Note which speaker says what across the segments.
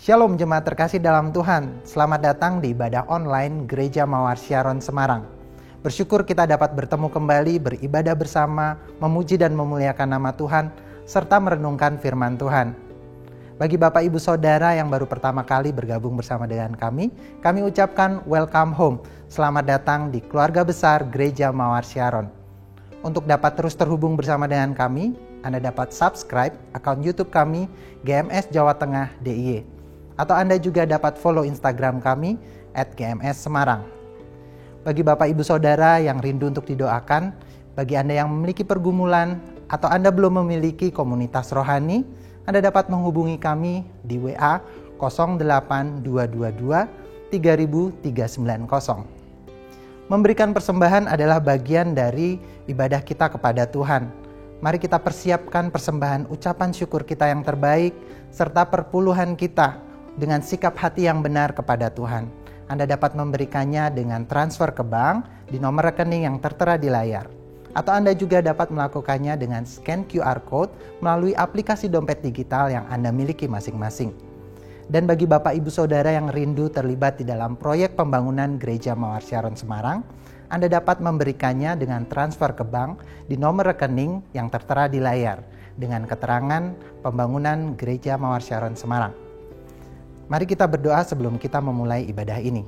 Speaker 1: Shalom jemaat terkasih dalam Tuhan, selamat datang di ibadah online Gereja Mawar Syaron Semarang. Bersyukur kita dapat bertemu kembali, beribadah bersama, memuji dan memuliakan nama Tuhan, serta merenungkan firman Tuhan. Bagi Bapak Ibu Saudara yang baru pertama kali bergabung bersama dengan kami ucapkan welcome home, selamat datang di keluarga besar Gereja Mawar Syaron. Untuk dapat terus terhubung bersama dengan kami, Anda dapat subscribe akun YouTube kami GMS Jawa Tengah DIY. Atau Anda juga dapat follow Instagram kami @GMS Semarang. Bagi Bapak Ibu Saudara yang rindu untuk didoakan, bagi Anda yang memiliki pergumulan atau Anda belum memiliki komunitas rohani, Anda dapat menghubungi kami di WA 08222 30390. Memberikan persembahan adalah bagian dari ibadah kita kepada Tuhan. Mari kita persiapkan persembahan ucapan syukur kita yang terbaik serta perpuluhan kita dengan sikap hati yang benar kepada Tuhan. Anda dapat memberikannya dengan transfer ke bank di nomor rekening yang tertera di layar. Atau Anda juga dapat melakukannya dengan scan QR Code melalui aplikasi dompet digital yang Anda miliki masing-masing. Dan bagi Bapak Ibu Saudara yang rindu terlibat di dalam proyek pembangunan Gereja Mawar Syaron Semarang, Anda dapat memberikannya dengan transfer ke bank di nomor rekening yang tertera di layar dengan keterangan pembangunan Gereja Mawar Syaron Semarang. Mari kita berdoa sebelum kita memulai ibadah ini.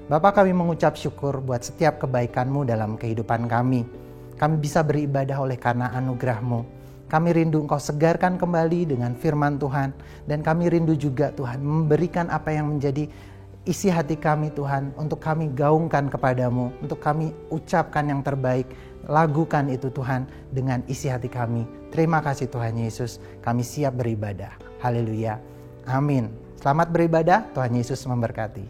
Speaker 1: Bapa, kami mengucap syukur buat setiap kebaikan-Mu dalam kehidupan kami. Kami bisa beribadah oleh karena anugerah-Mu. Kami rindu Engkau segarkan kembali dengan firman Tuhan. Dan kami rindu juga Tuhan memberikan apa yang menjadi isi hati kami Tuhan. Untuk kami gaungkan kepadamu. Untuk kami ucapkan yang terbaik. Lagukan itu Tuhan dengan isi hati kami. Terima kasih Tuhan Yesus. Kami siap beribadah. Haleluya. Amin. Selamat beribadah, Tuhan Yesus memberkati.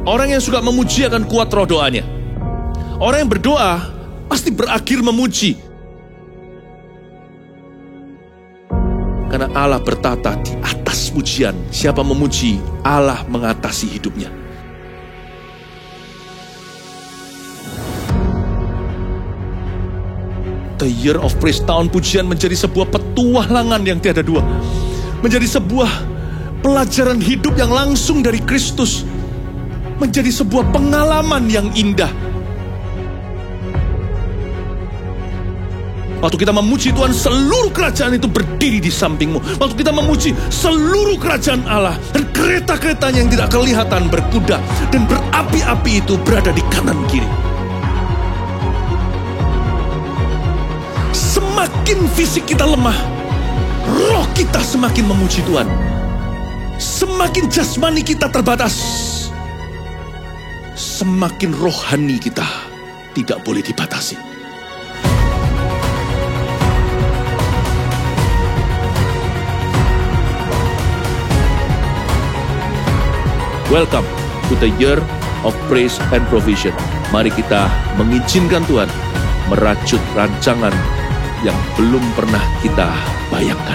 Speaker 2: Orang yang suka memuji akan kuat roh doanya. Orang yang berdoa pasti berakhir memuji. Karena Allah bertata di atas pujian. Siapa memuji, Allah mengatasi hidupnya. The Year of Praise, tahun pujian menjadi sebuah petualangan yang tiada dua. Menjadi sebuah pelajaran hidup yang langsung dari Kristus. Menjadi sebuah pengalaman yang indah. Waktu kita memuji Tuhan, seluruh kerajaan itu berdiri di sampingmu. Waktu kita memuji, seluruh kerajaan Allah dan kereta-keretanya yang tidak kelihatan berkuda dan berapi-api itu berada di kanan kiri. Semakin fisik kita lemah, roh kita semakin memuji Tuhan. Semakin jasmani kita terbatas, semakin rohani kita tidak boleh dibatasi. Welcome to the Year of Praise and Provision. Mari kita mengizinkan Tuhan merajut rancangan yang belum pernah kita bayangkan.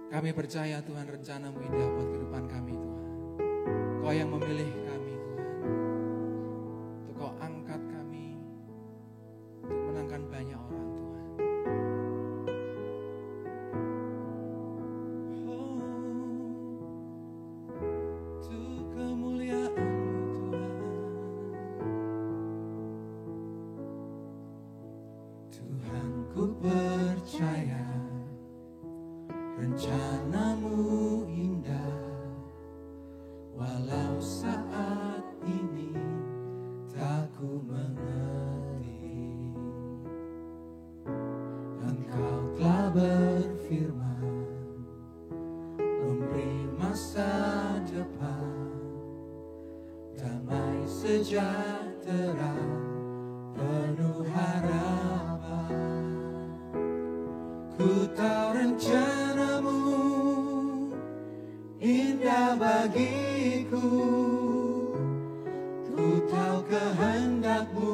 Speaker 3: Kami percaya Tuhan, rencana-Mu indah buat kehidupan kami Tuhan. Kau yang memilih kami Tuhan, untuk Kau angkat kami untuk menangkan banyak orang Tuhan. Untuk kemuliaan-Mu Tuhan. Tuhan, ku percaya rencana-Mu indah, walau saat ini tak ku mengerti. Engkau telah berfirman, memberi masa depan, damai sejahtera, penuh harapan. Ku tahu rencana-Mu indah bagiku, ku tahu kehendak-Mu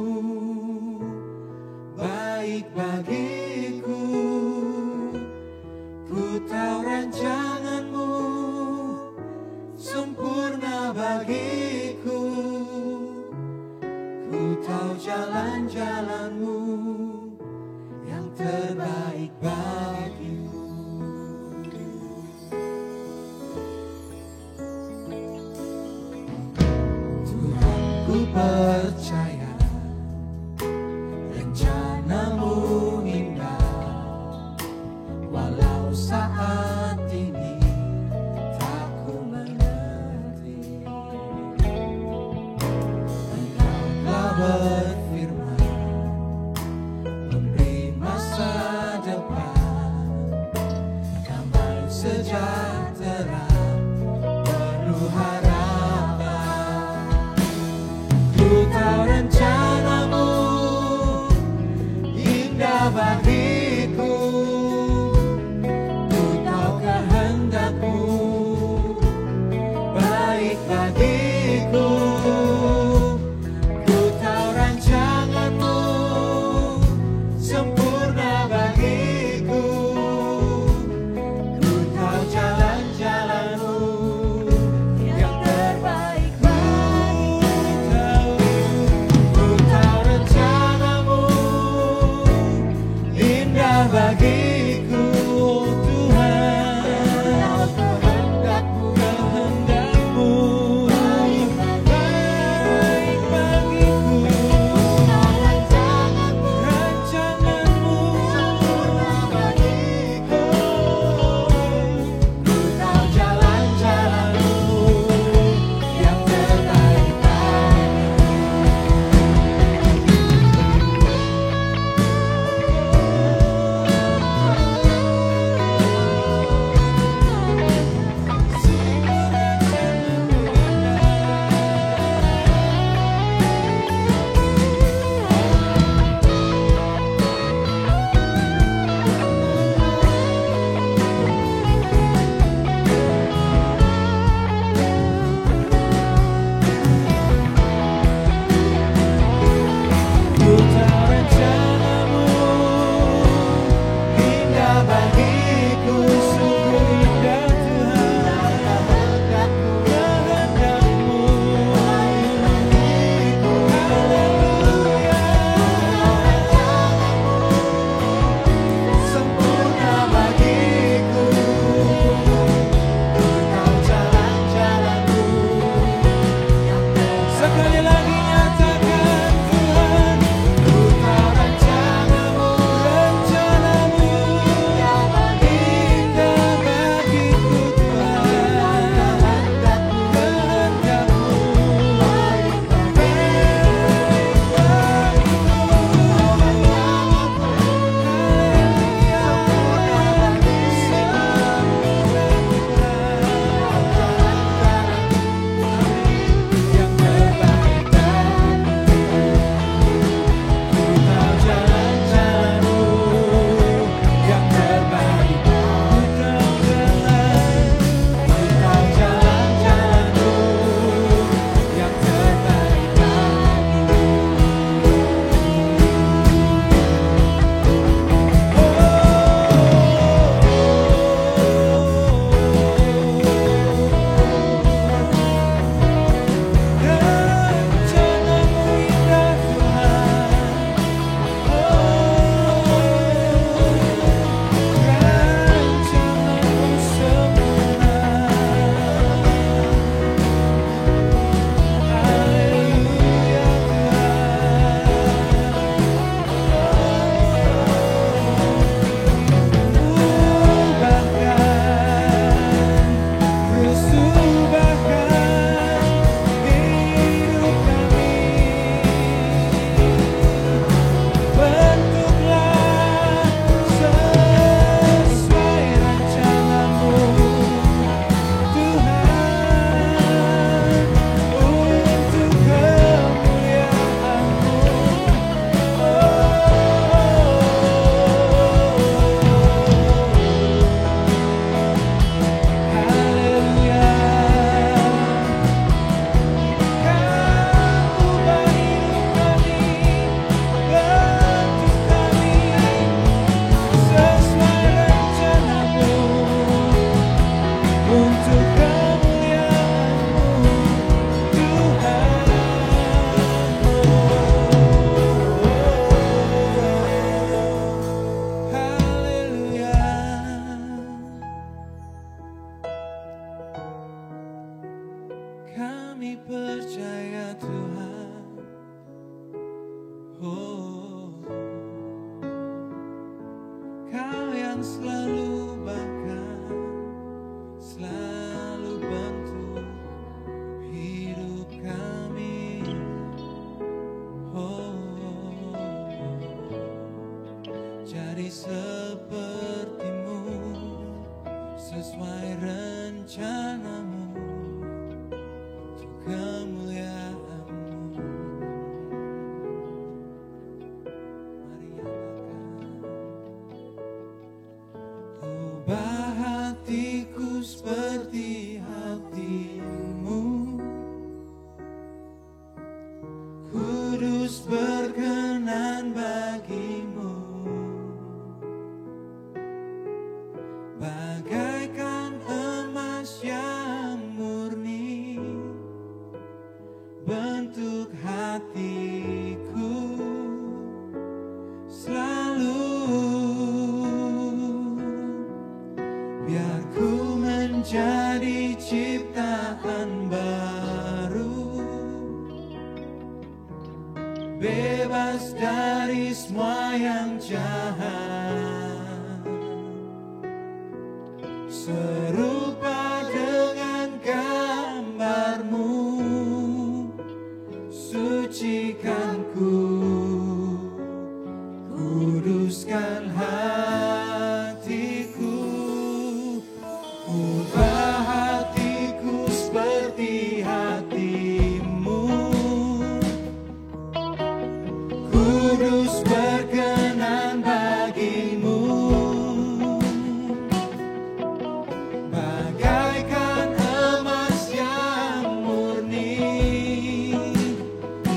Speaker 3: baik bagiku, ku tahu rancangan-Mu sempurna bagiku, ku tahu jalan-jalan-Mu yang terbaik bagiku. Tuhan, ku percaya rencana-Mu indah, walau saat ini tak ku mengerti. Engkau telah berfirman, memberi masa depan, damai sejahtera, penuh harapan. Ku tahu rencana-Mu indah bagiku, ku tahu kehendak-Mu baik bagiku, ku tahu rancangan-Mu sempurna bagiku, ku tahu jalan sesuai rencanamu untuk kemuliaan-Mu. Mari nyatakan, ubah hatiku seperti hati-Mu, kudus berkenan bagi-Mu, bagaikan emas yang murni, bentuk hatiku selalu. Biar ku menjadi ciptaan baru, bebas dari semua yang jahat, serupa dengan gambar-Mu, sucikanku, kuduskan hatiku, ubah hatiku seperti hati-Mu, kudus berkenan bagi-Mu, bagaikan emas yang murni,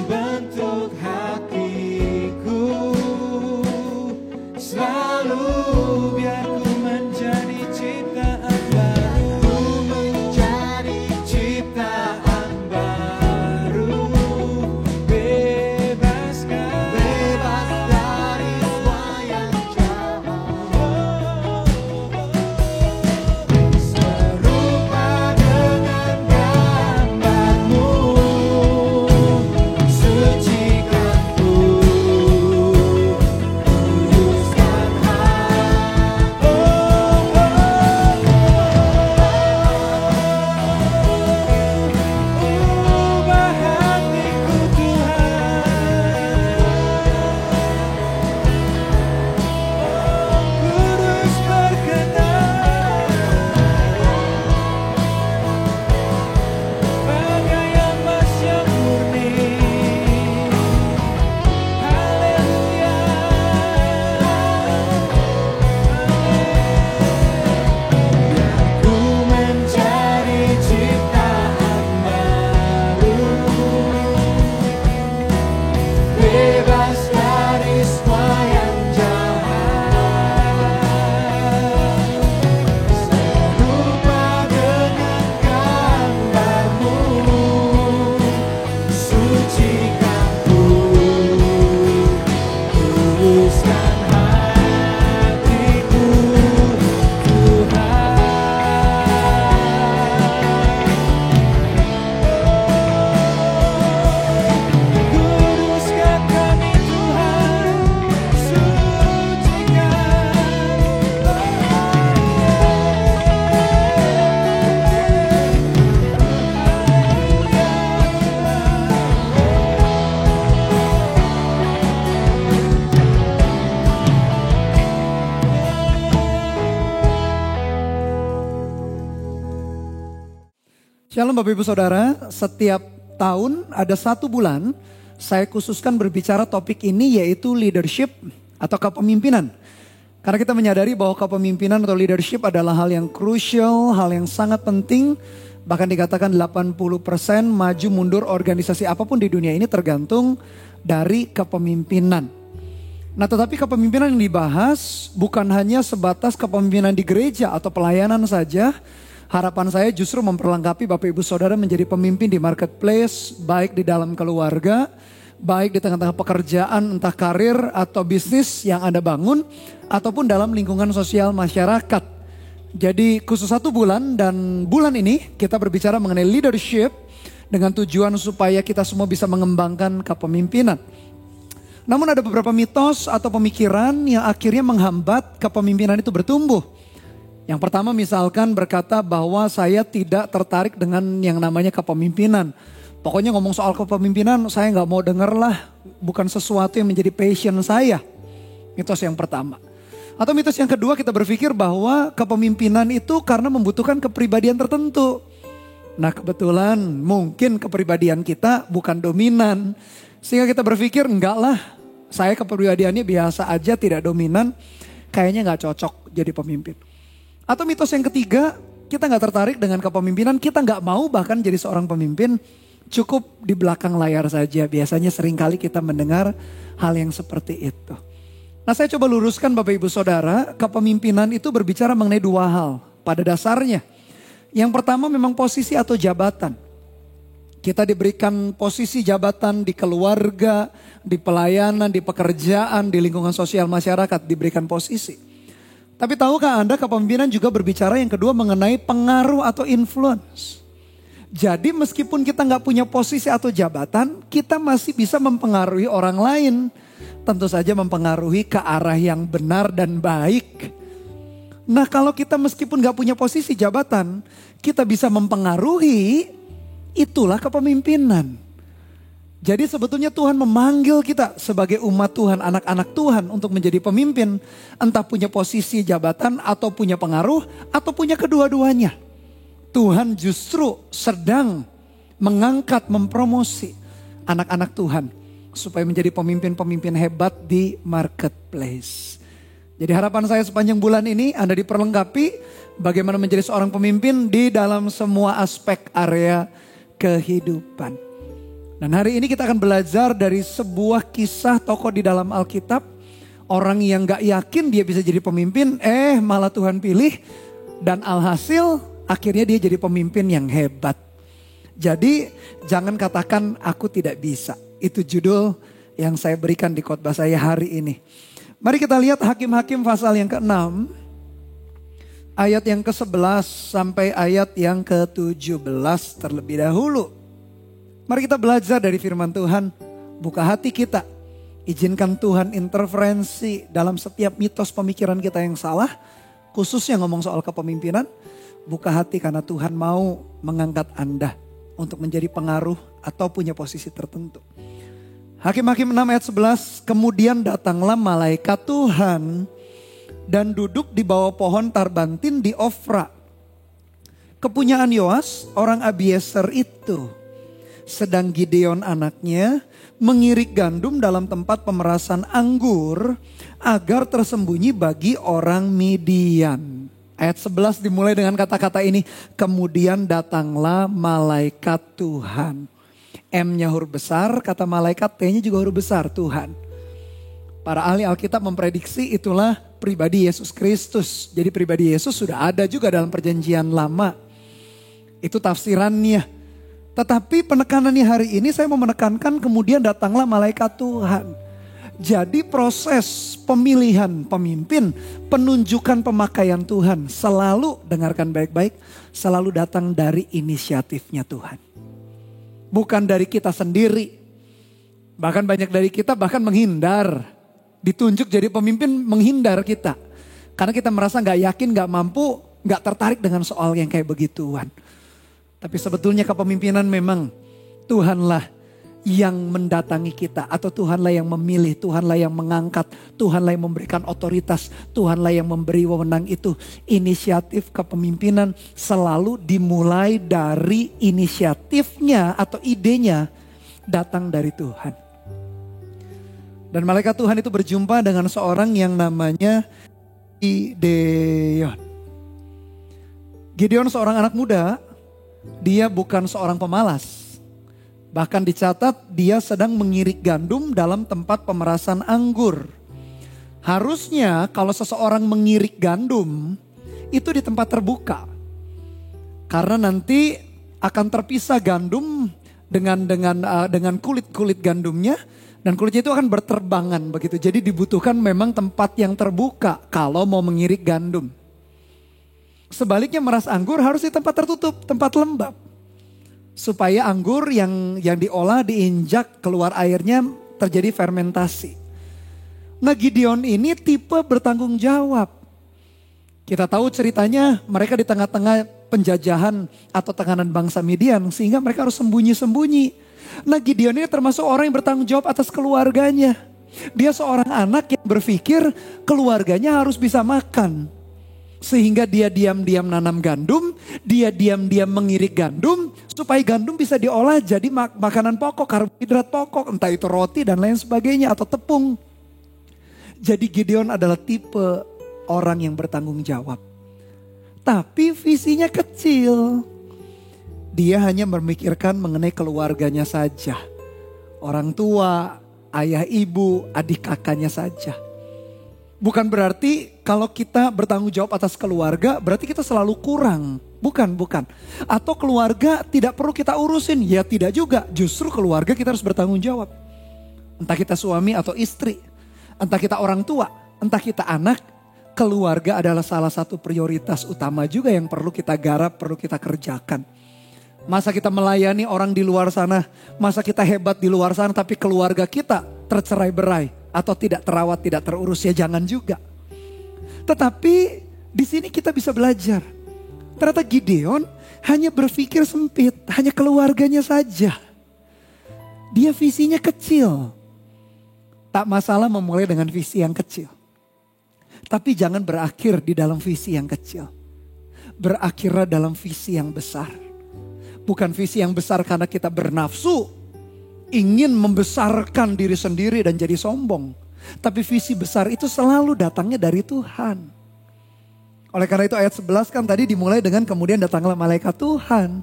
Speaker 3: bentuk hatiku selalu. Biar ku menjadi ciptaan baru, menjadi ciptaan baru, bebas dari semua yang jahat, serupa dengan gambar-Mu, sucikanku, kuduskan hatiku. Ubah hatiku Tuhan, kudus berkenan, bagai emas yang murni. Haleluya. Ku menjadi ciptaan baru, bebas dari semua yang jahat, serupa dengan gambar-Mu, sucikanku, kuduskan hatiku Tuhan. Kuduskan kami Tuhan, sucikan.
Speaker 4: Shalom Bapak Ibu Saudara, setiap tahun ada 1 bulan saya khususkan berbicara topik ini, yaitu leadership atau kepemimpinan. Karena kita menyadari bahwa kepemimpinan atau leadership adalah hal yang krusial, hal yang sangat penting. Bahkan dikatakan 80% maju mundur organisasi apapun di dunia ini tergantung dari kepemimpinan. Nah, tetapi kepemimpinan yang dibahas bukan hanya sebatas kepemimpinan di gereja atau pelayanan saja. Harapan saya justru memperlengkapi Bapak Ibu Saudara menjadi pemimpin di marketplace, baik di dalam keluarga, baik di tengah-tengah pekerjaan, entah karir atau bisnis yang Anda bangun, ataupun dalam lingkungan sosial masyarakat. Jadi khusus 1 bulan, dan bulan ini kita berbicara mengenai leadership dengan tujuan supaya kita semua bisa mengembangkan kepemimpinan. Namun ada beberapa mitos atau pemikiran yang akhirnya menghambat kepemimpinan itu bertumbuh. Yang pertama misalkan berkata bahwa saya tidak tertarik dengan yang namanya kepemimpinan. Pokoknya ngomong soal kepemimpinan saya gak mau denger lah. Bukan sesuatu yang menjadi passion saya. Mitos yang pertama. Atau mitos yang kedua, kita berpikir bahwa kepemimpinan itu karena membutuhkan kepribadian tertentu. Nah kebetulan mungkin kepribadian kita bukan dominan. Sehingga kita berpikir enggak lah, saya kepribadiannya biasa aja, tidak dominan. Kayaknya gak cocok jadi pemimpin. Atau mitos yang ketiga, kita gak tertarik dengan kepemimpinan. Kita gak mau bahkan jadi seorang pemimpin, cukup di belakang layar saja. Biasanya seringkali kita mendengar hal yang seperti itu. Nah saya coba luruskan Bapak Ibu Saudara, kepemimpinan itu berbicara mengenai dua hal pada dasarnya. Yang pertama memang posisi atau jabatan. Kita diberikan posisi jabatan di keluarga, di pelayanan, di pekerjaan, di lingkungan sosial masyarakat, diberikan posisi. Tapi tahukah Anda kepemimpinan juga berbicara yang kedua mengenai pengaruh atau influence. Jadi meskipun kita nggak punya posisi atau jabatan, kita masih bisa mempengaruhi orang lain. Tentu saja mempengaruhi ke arah yang benar dan baik. Nah kalau kita meskipun gak punya posisi jabatan, kita bisa mempengaruhi, itulah kepemimpinan. Jadi sebetulnya Tuhan memanggil kita sebagai umat Tuhan, anak-anak Tuhan untuk menjadi pemimpin. Entah punya posisi jabatan atau punya pengaruh atau punya kedua-duanya. Tuhan justru sedang mengangkat, mempromosi anak-anak Tuhan supaya menjadi pemimpin-pemimpin hebat di marketplace. Jadi harapan saya sepanjang bulan ini Anda diperlengkapi bagaimana menjadi seorang pemimpin di dalam semua aspek area kehidupan. Dan hari ini kita akan belajar dari sebuah kisah tokoh di dalam Alkitab. Orang yang gak yakin dia bisa jadi pemimpin, malah Tuhan pilih. Dan alhasil akhirnya dia jadi pemimpin yang hebat. Jadi jangan katakan aku tidak bisa. Itu judul yang saya berikan di khotbah saya hari ini. Mari kita lihat Hakim-Hakim pasal yang ke-6. Ayat yang ke-11 sampai ayat yang ke-17 terlebih dahulu. Mari kita belajar dari firman Tuhan. Buka hati kita. Izinkan Tuhan interferensi dalam setiap mitos pemikiran kita yang salah. Khususnya ngomong soal kepemimpinan. Buka hati karena Tuhan mau mengangkat Anda untuk menjadi pengaruh atau punya posisi tertentu. Hakim-Hakim 6 ayat 11, kemudian datanglah malaikat Tuhan dan duduk di bawah pohon tarbantin di Ofra. Kepunyaan Yoas, orang Abieser itu. Sedang Gideon anaknya mengirik gandum dalam tempat pemerasan anggur agar tersembunyi bagi orang Midian. Ayat 11 dimulai dengan kata-kata ini, kemudian datanglah malaikat Tuhan. M-nya huruf besar, kata malaikat, T-nya juga huruf besar, Tuhan. Para ahli Alkitab memprediksi itulah pribadi Yesus Kristus. Jadi pribadi Yesus sudah ada juga dalam perjanjian lama. Itu tafsirannya. Tetapi penekanannya hari ini saya mau menekankan kemudian datanglah malaikat Tuhan. Jadi proses pemilihan pemimpin, penunjukan pemakaian Tuhan selalu, dengarkan baik-baik, selalu datang dari inisiatifnya Tuhan. Bukan dari kita sendiri. Bahkan banyak dari kita bahkan menghindar. Ditunjuk jadi pemimpin menghindar kita. Karena kita merasa gak yakin, gak mampu, gak tertarik dengan soal yang kayak begituan. Tapi sebetulnya kepemimpinan memang Tuhanlah yang mendatangi kita. Atau Tuhanlah yang memilih, Tuhanlah yang mengangkat, Tuhanlah yang memberikan otoritas, Tuhanlah yang memberi wewenang itu. Inisiatif kepemimpinan selalu dimulai dari inisiatifnya atau idenya datang dari Tuhan. Dan malaikat Tuhan itu berjumpa dengan seorang yang namanya Gideon. Gideon seorang anak muda, dia bukan seorang pemalas. Bahkan dicatat dia sedang mengirik gandum dalam tempat pemerasan anggur. Harusnya kalau seseorang mengirik gandum itu di tempat terbuka. Karena nanti akan terpisah gandum dengan kulit-kulit gandumnya. Dan kulitnya itu akan berterbangan begitu. Jadi dibutuhkan memang tempat yang terbuka kalau mau mengirik gandum. Sebaliknya meras anggur harus di tempat tertutup, tempat lembab. Supaya anggur yang diolah, diinjak, keluar airnya terjadi fermentasi. Nah Gideon ini tipe bertanggung jawab. Kita tahu ceritanya mereka di tengah-tengah penjajahan atau tekanan bangsa Midian. Sehingga mereka harus sembunyi-sembunyi. Nah Gideon ini termasuk orang yang bertanggung jawab atas keluarganya. Dia seorang anak yang berpikir keluarganya harus bisa makan. Sehingga dia diam-diam nanam gandum, dia diam-diam mengirik gandum, supaya gandum bisa diolah jadi makanan pokok, karbohidrat pokok, entah itu roti dan lain sebagainya atau tepung. Jadi Gideon adalah tipe orang yang bertanggung jawab. Tapi visinya kecil. Dia hanya memikirkan mengenai keluarganya saja. Orang tua, ayah ibu, adik kakaknya saja. Bukan berarti kalau kita bertanggung jawab atas keluarga berarti kita selalu kurang. Bukan. Atau keluarga tidak perlu kita urusin. Ya tidak juga. Justru keluarga kita harus bertanggung jawab. Entah kita suami atau istri. Entah kita orang tua. Entah kita anak. Keluarga adalah salah satu prioritas utama juga yang perlu kita garap, perlu kita kerjakan. Masa kita melayani orang di luar sana, masa kita hebat di luar sana tapi keluarga kita tercerai-berai atau tidak terawat, tidak terurus, ya jangan juga. Tetapi di sini kita bisa belajar. Ternyata Gideon hanya berpikir sempit, hanya keluarganya saja. Dia visinya kecil. Tak masalah memulai dengan visi yang kecil. Tapi jangan berakhir di dalam visi yang kecil. Berakhirlah dalam visi yang besar. Bukan visi yang besar karena kita bernafsu, ingin membesarkan diri sendiri dan jadi sombong. Tapi visi besar itu selalu datangnya dari Tuhan. Oleh karena itu ayat 11 kan tadi dimulai dengan kemudian datanglah malaikat Tuhan.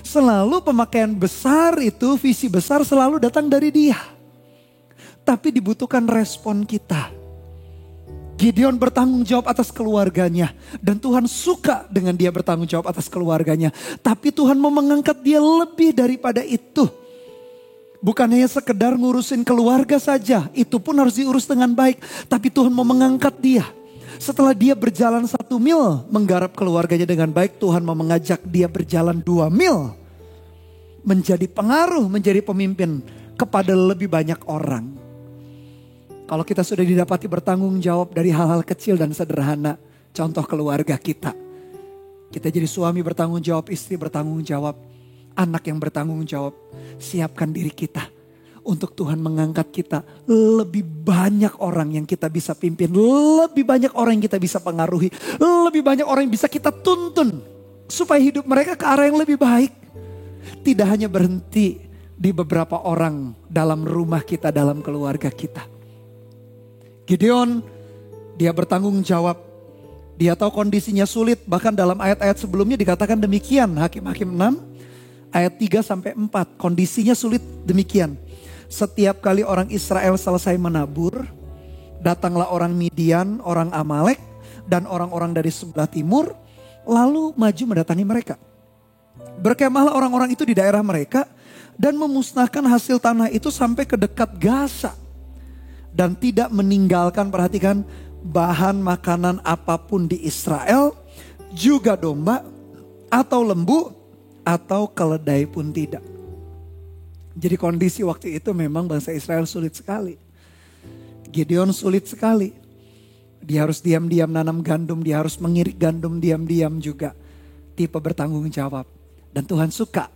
Speaker 4: Selalu pemakaian besar itu, visi besar selalu datang dari Dia. Tapi dibutuhkan respon kita. Gideon bertanggung jawab atas keluarganya. Dan Tuhan suka dengan dia bertanggung jawab atas keluarganya. Tapi Tuhan mau mengangkat dia lebih daripada itu. Bukan hanya sekedar ngurusin keluarga saja. Itu pun harus diurus dengan baik. Tapi Tuhan mau mengangkat dia. Setelah dia berjalan 1 mil menggarap keluarganya dengan baik. Tuhan mau mengajak dia berjalan 2 mil. Menjadi pengaruh, menjadi pemimpin kepada lebih banyak orang. Kalau kita sudah didapati bertanggung jawab dari hal-hal kecil dan sederhana. Contoh keluarga kita. Kita jadi suami bertanggung jawab, istri bertanggung jawab. Anak yang bertanggung jawab. Siapkan diri kita. Untuk Tuhan mengangkat kita. Lebih banyak orang yang kita bisa pimpin. Lebih banyak orang yang kita bisa pengaruhi. Lebih banyak orang yang bisa kita tuntun. Supaya hidup mereka ke arah yang lebih baik. Tidak hanya berhenti di beberapa orang dalam rumah kita, dalam keluarga kita. Gideon, dia bertanggung jawab. Dia tahu kondisinya sulit. Bahkan dalam ayat-ayat sebelumnya dikatakan demikian. Hakim-Hakim 6 ayat 3-4. Kondisinya sulit demikian. Setiap kali orang Israel selesai menabur, datanglah orang Midian, orang Amalek, dan orang-orang dari sebelah timur. Lalu maju mendatangi mereka. Berkemahlah orang-orang itu di daerah mereka. Dan memusnahkan hasil tanah itu sampai ke dekat Gaza. Dan tidak meninggalkan, perhatikan, bahan makanan apapun di Israel, juga domba, atau lembu, atau keledai pun tidak. Jadi kondisi waktu itu memang bangsa Israel sulit sekali. Gideon sulit sekali. Dia harus diam-diam nanam gandum, dia harus mengirik gandum diam-diam juga. Tipe bertanggung jawab. Dan Tuhan suka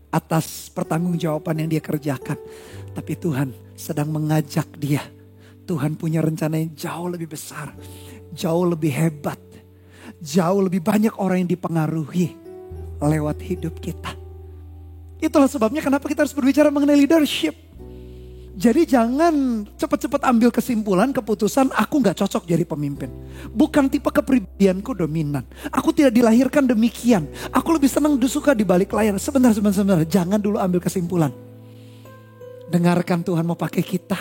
Speaker 4: atas pertanggungjawaban yang dia kerjakan. Tapi Tuhan sedang mengajak dia. Tuhan punya rencana yang jauh lebih besar. Jauh lebih hebat. Jauh lebih banyak orang yang dipengaruhi lewat hidup kita. Itulah sebabnya kenapa kita harus berbicara mengenai leadership. Jadi jangan cepat-cepat ambil kesimpulan, keputusan aku gak cocok jadi pemimpin. Bukan tipe kepribadianku dominan. Aku tidak dilahirkan demikian. Aku lebih senang suka di balik layar. Sebentar. Jangan dulu ambil kesimpulan. Dengarkan Tuhan mau pakai kita.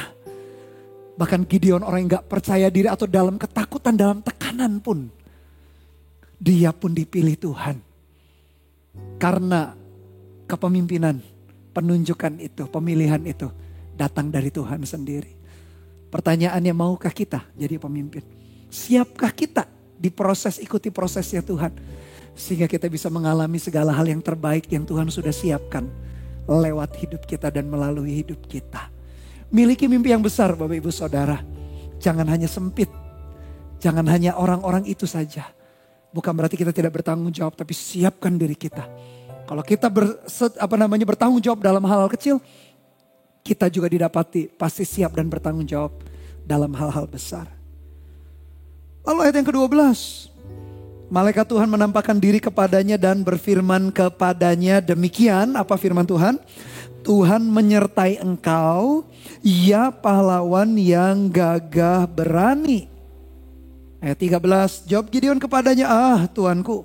Speaker 4: Bahkan Gideon orang yang gak percaya diri atau dalam ketakutan, dalam tekanan pun. Dia pun dipilih Tuhan. Karena kepemimpinan, penunjukan itu, pemilihan itu datang dari Tuhan sendiri. Pertanyaannya, maukah kita jadi pemimpin? Siapkah kita ikuti prosesnya Tuhan? Sehingga kita bisa mengalami segala hal yang terbaik yang Tuhan sudah siapkan lewat hidup kita dan melalui hidup kita. Miliki mimpi yang besar Bapak Ibu Saudara. Jangan hanya sempit. Jangan hanya orang-orang itu saja. Bukan berarti kita tidak bertanggung jawab, tapi siapkan diri kita. Kalau kita bertanggung jawab dalam hal-hal kecil, kita juga didapati pasti siap dan bertanggung jawab dalam hal-hal besar. Lalu ayat yang ke-12. Malaikat Tuhan menampakkan diri kepadanya dan berfirman kepadanya demikian. Apa firman Tuhan? Tuhan menyertai engkau, ya pahlawan yang gagah berani. Ayat 13, jawab Gideon kepadanya, Tuanku,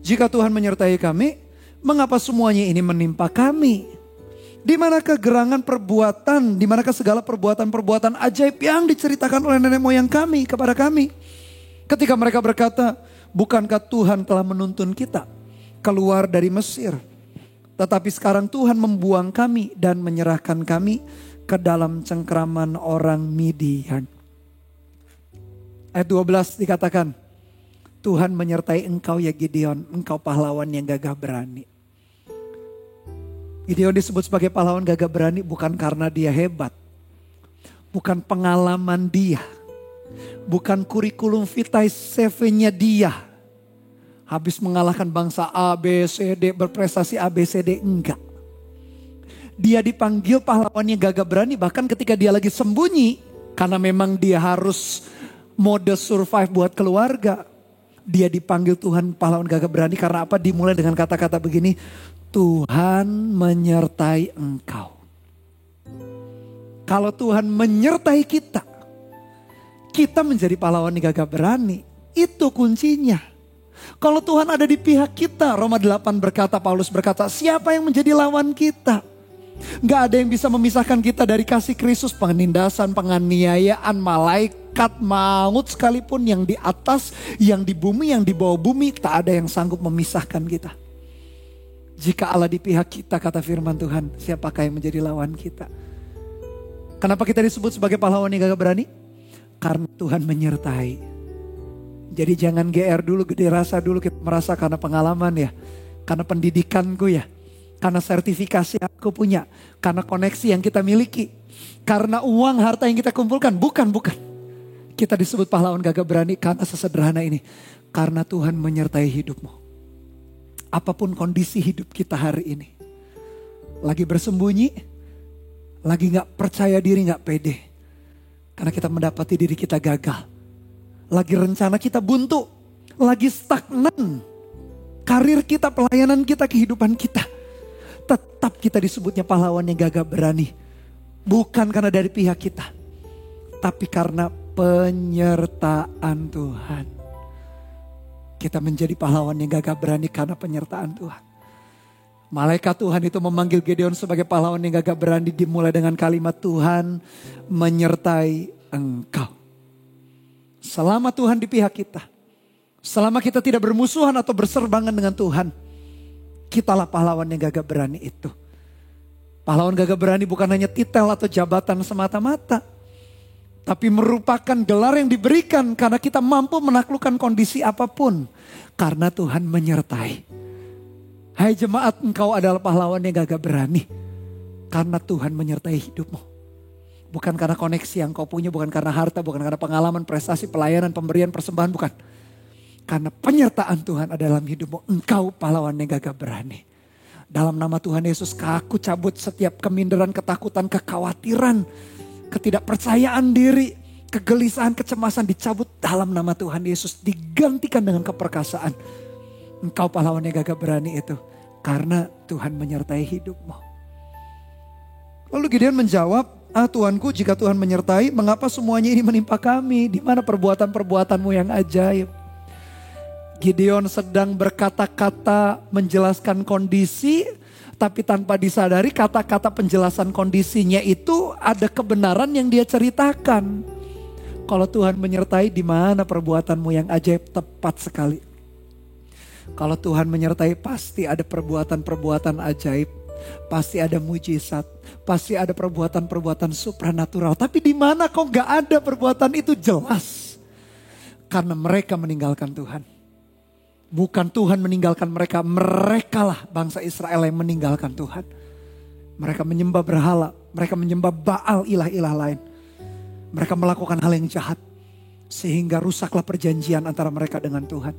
Speaker 4: jika Tuhan menyertai kami, mengapa semuanya ini menimpa kami? Di manakah gerangan perbuatan, di manakah segala perbuatan-perbuatan ajaib yang diceritakan oleh nenek moyang kami kepada kami? Ketika mereka berkata, bukankah Tuhan telah menuntun kita keluar dari Mesir? Tetapi sekarang Tuhan membuang kami dan menyerahkan kami ke dalam cengkraman orang Midian. Ayat 12 dikatakan, Tuhan menyertai engkau ya Gideon, engkau pahlawan yang gagah berani. Gideon disebut sebagai pahlawan gagah berani bukan karena dia hebat. Bukan pengalaman dia. Bukan kurikulum vitae CV-nya dia. Habis mengalahkan bangsa A, B, C, D, berprestasi A, B, C, D, enggak. Dia dipanggil pahlawannya gagah berani bahkan ketika dia lagi sembunyi. Karena memang dia harus mode survive buat keluarga. Dia dipanggil Tuhan pahlawan gagah berani karena apa? Dimulai dengan kata-kata begini. Tuhan menyertai engkau. Kalau Tuhan menyertai kita, kita menjadi pahlawan yang gagah berani. Itu kuncinya. Kalau Tuhan ada di pihak kita, Roma 8 berkata, Paulus berkata, siapa yang menjadi lawan kita? Gak ada yang bisa memisahkan kita dari kasih Kristus, penindasan, penganiayaan, malaikat, maut sekalipun yang di atas, yang di bumi, yang di bawah bumi, tak ada yang sanggup memisahkan kita. Jika Allah di pihak kita, kata firman Tuhan, siapakah yang menjadi lawan kita? Kenapa kita disebut sebagai pahlawan yang gagah berani? Karena Tuhan menyertai. Jadi jangan GR dulu, gede rasa dulu, kita merasa karena pengalaman ya. Karena pendidikanku ya. Karena sertifikasi yang aku punya. Karena koneksi yang kita miliki. Karena uang, harta yang kita kumpulkan. Bukan. Kita disebut pahlawan gagah berani karena sesederhana ini. Karena Tuhan menyertai hidupmu. Apapun kondisi hidup kita hari ini. Lagi bersembunyi. Lagi gak percaya diri, gak pede. Karena kita mendapati diri kita gagal. Lagi rencana kita buntu. Lagi stagnan. Karir kita, pelayanan kita, kehidupan kita. Tetap kita disebutnya pahlawan yang gagah berani. Bukan karena dari pihak kita. Tapi karena penyertaan Tuhan. Kita menjadi pahlawan yang gagah berani karena penyertaan Tuhan. Malaikat Tuhan itu memanggil Gideon sebagai pahlawan yang gagah berani. Dimulai dengan kalimat Tuhan menyertai engkau. Selama Tuhan di pihak kita. Selama kita tidak bermusuhan atau berserbangan dengan Tuhan. Kitalah pahlawan yang gagah berani itu. Pahlawan gagah berani bukan hanya titel atau jabatan semata-mata. Tapi merupakan gelar yang diberikan karena kita mampu menaklukkan kondisi apapun. Karena Tuhan menyertai. Hai jemaat, engkau adalah pahlawan yang gagah berani. Karena Tuhan menyertai hidupmu. Bukan karena koneksi yang kau punya, bukan karena harta, bukan karena pengalaman, prestasi, pelayanan, pemberian, persembahan, bukan. Karena penyertaan Tuhan ada dalam hidupmu, engkau pahlawan yang gagah berani. Dalam nama Tuhan Yesus, aku cabut setiap keminderan, ketakutan, kekhawatiran, ketidakpercayaan diri, kegelisahan, kecemasan dicabut dalam nama Tuhan Yesus. Digantikan dengan keperkasaan. Engkau pahlawan yang gagah berani itu. Karena Tuhan menyertai hidupmu. Lalu Gideon menjawab, Tuanku, jika Tuhan menyertai, mengapa semuanya ini menimpa kami? Di mana perbuatan-perbuatanmu yang ajaib? Gideon sedang berkata-kata menjelaskan kondisi, tapi tanpa disadari kata-kata penjelasan kondisinya itu ada kebenaran yang dia ceritakan. Kalau Tuhan menyertai, di mana perbuatanmu yang ajaib? Tepat sekali. Kalau Tuhan menyertai, pasti ada perbuatan-perbuatan ajaib. Pasti ada mujizat, pasti ada perbuatan-perbuatan supranatural. Tapi di mana kok gak ada perbuatan itu? Jelas. Karena mereka meninggalkan Tuhan. Bukan Tuhan meninggalkan mereka, merekalah bangsa Israel yang meninggalkan Tuhan. Mereka menyembah berhala, mereka menyembah Baal, ilah-ilah lain. Mereka melakukan hal yang jahat. Sehingga rusaklah perjanjian antara mereka dengan Tuhan.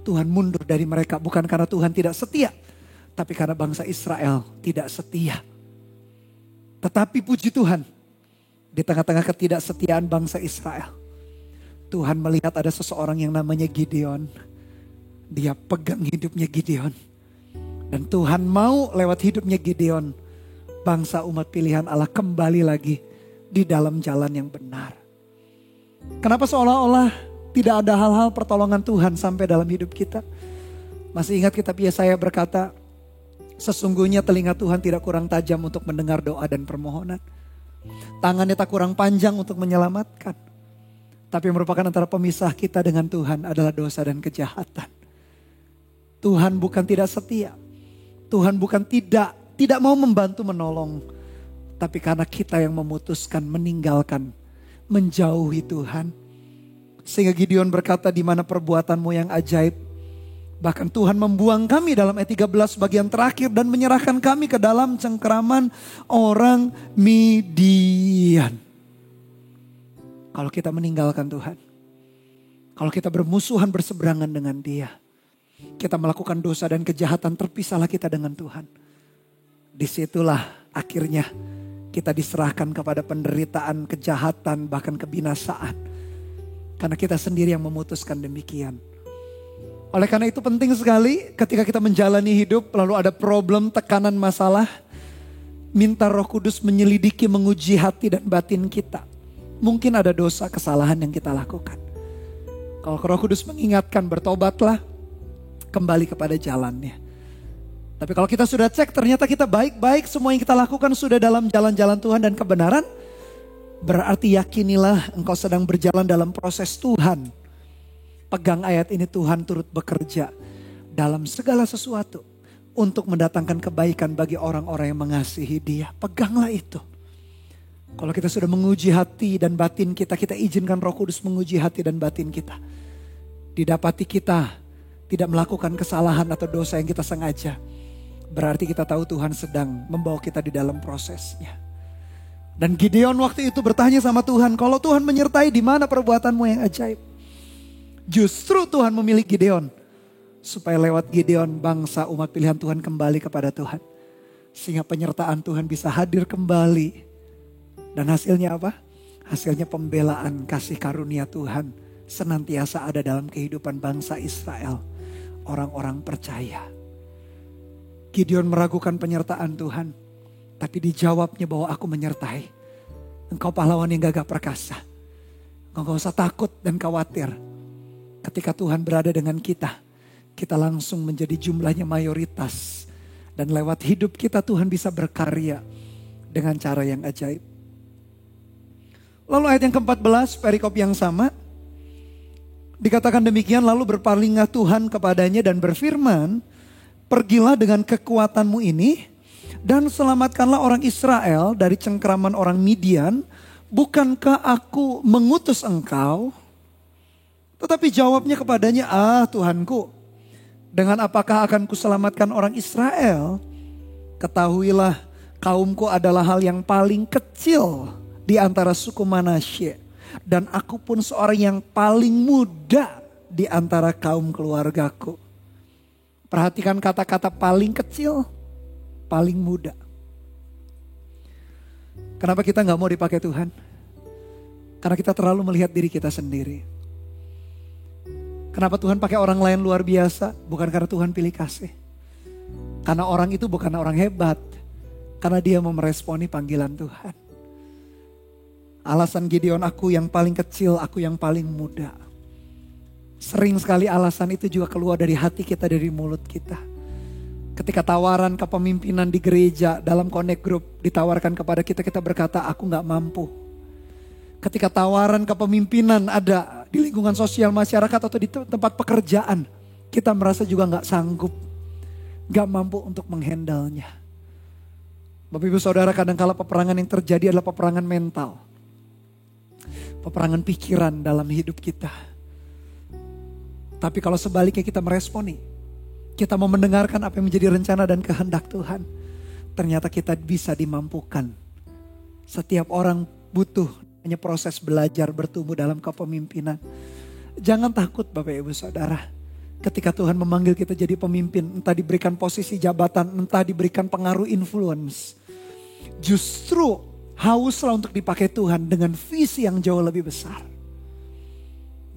Speaker 4: Tuhan mundur dari mereka bukan karena Tuhan tidak setia. Tapi karena bangsa Israel tidak setia. Tetapi puji Tuhan, di tengah-tengah ketidaksetiaan bangsa Israel, Tuhan melihat ada seseorang yang namanya Gideon. Dia pegang hidupnya Gideon. Dan Tuhan mau lewat hidupnya Gideon, bangsa umat pilihan Allah kembali lagi di dalam jalan yang benar. Kenapa seolah-olah tidak ada hal-hal pertolongan Tuhan sampai dalam hidup kita? Masih ingat kitab Yesaya berkata, sesungguhnya telinga Tuhan tidak kurang tajam untuk mendengar doa dan permohonan. Tangannya tak kurang panjang untuk menyelamatkan. Tapi yang merupakan antara pemisah kita dengan Tuhan adalah dosa dan kejahatan. Tuhan bukan tidak setia. Tuhan bukan tidak mau membantu menolong. Tapi karena kita yang memutuskan meninggalkan, menjauhi Tuhan. Sehingga Gideon berkata, di mana perbuatanmu yang ajaib. Bahkan Tuhan membuang kami dalam ayat 13 bagian terakhir dan menyerahkan kami ke dalam cengkeraman orang Midian. Kalau kita meninggalkan Tuhan, kalau kita bermusuhan berseberangan dengan Dia, kita melakukan dosa dan kejahatan, terpisahlah kita dengan Tuhan. Disitulah akhirnya kita diserahkan kepada penderitaan, kejahatan, bahkan kebinasaan. Karena kita sendiri yang memutuskan demikian. Oleh karena itu penting sekali ketika kita menjalani hidup lalu ada problem, tekanan, masalah. Minta Roh Kudus menyelidiki, menguji hati dan batin kita. Mungkin ada dosa, kesalahan yang kita lakukan. Kalau Roh Kudus mengingatkan, bertobatlah, kembali kepada jalannya. Tapi kalau kita sudah cek ternyata kita baik-baik, semua yang kita lakukan sudah dalam jalan-jalan Tuhan dan kebenaran. Berarti yakinilah engkau sedang berjalan dalam proses Tuhan. Pegang ayat ini, Tuhan turut bekerja dalam segala sesuatu untuk mendatangkan kebaikan bagi orang-orang yang mengasihi Dia. Peganglah itu. Kalau kita sudah menguji hati dan batin kita, kita izinkan Roh Kudus menguji hati dan batin kita. Didapati kita tidak melakukan kesalahan atau dosa yang kita sengaja. Berarti kita tahu Tuhan sedang membawa kita di dalam prosesnya. Dan Gideon waktu itu bertanya sama Tuhan, kalau Tuhan menyertai, di mana perbuatanmu yang ajaib? Justru Tuhan memilih Gideon. Supaya lewat Gideon bangsa umat pilihan Tuhan kembali kepada Tuhan. Sehingga penyertaan Tuhan bisa hadir kembali. Dan hasilnya apa? Hasilnya pembelaan kasih karunia Tuhan. Senantiasa ada dalam kehidupan bangsa Israel. Orang-orang percaya. Gideon meragukan penyertaan Tuhan. Tapi dijawabnya bahwa aku menyertai. Engkau pahlawan yang gagah perkasa. Engkau gak usah takut dan khawatir. Ketika Tuhan berada dengan kita, kita langsung menjadi jumlahnya mayoritas. Dan lewat hidup kita Tuhan bisa berkarya dengan cara yang ajaib. Lalu ayat yang ke-14, perikop yang sama. Dikatakan demikian, lalu berpalinglah Tuhan kepadanya dan berfirman, pergilah dengan kekuatanmu ini dan selamatkanlah orang Israel dari cengkeraman orang Midian. Bukankah aku mengutus engkau? Tetapi jawabnya kepadanya, Tuhanku, dengan apakah akan kuselamatkan orang Israel? Ketahuilah kaumku adalah hal yang paling kecil di antara suku Manasye. Dan aku pun seorang yang paling muda di antara kaum keluargaku. Perhatikan kata-kata paling kecil, paling muda. Kenapa kita gak mau dipakai Tuhan? Karena kita terlalu melihat diri kita sendiri. Kenapa Tuhan pakai orang lain luar biasa? Bukan karena Tuhan pilih kasih. Karena orang itu bukan orang hebat. Karena dia mau meresponi panggilan Tuhan. Alasan Gideon, aku yang paling kecil, aku yang paling muda. Sering sekali alasan itu juga keluar dari hati kita, dari mulut kita. Ketika tawaran kepemimpinan di gereja, dalam connect group ditawarkan kepada kita, kita berkata aku gak mampu. Ketika tawaran kepemimpinan ada di lingkungan sosial masyarakat atau di tempat pekerjaan, kita merasa juga gak sanggup, gak mampu untuk menghandle-nya. Bapak Ibu Saudara, kadangkala peperangan yang terjadi adalah peperangan mental. Peperangan pikiran dalam hidup kita. Tapi kalau sebaliknya kita meresponi, kita mau mendengarkan apa yang menjadi rencana dan kehendak Tuhan, ternyata kita bisa dimampukan. Setiap orang butuh hanya proses belajar bertumbuh dalam kepemimpinan. Jangan takut Bapak Ibu Saudara. Ketika Tuhan memanggil kita jadi pemimpin, entah diberikan posisi jabatan, entah diberikan pengaruh influence. justru hauslah untuk dipakai Tuhan dengan visi yang jauh lebih besar.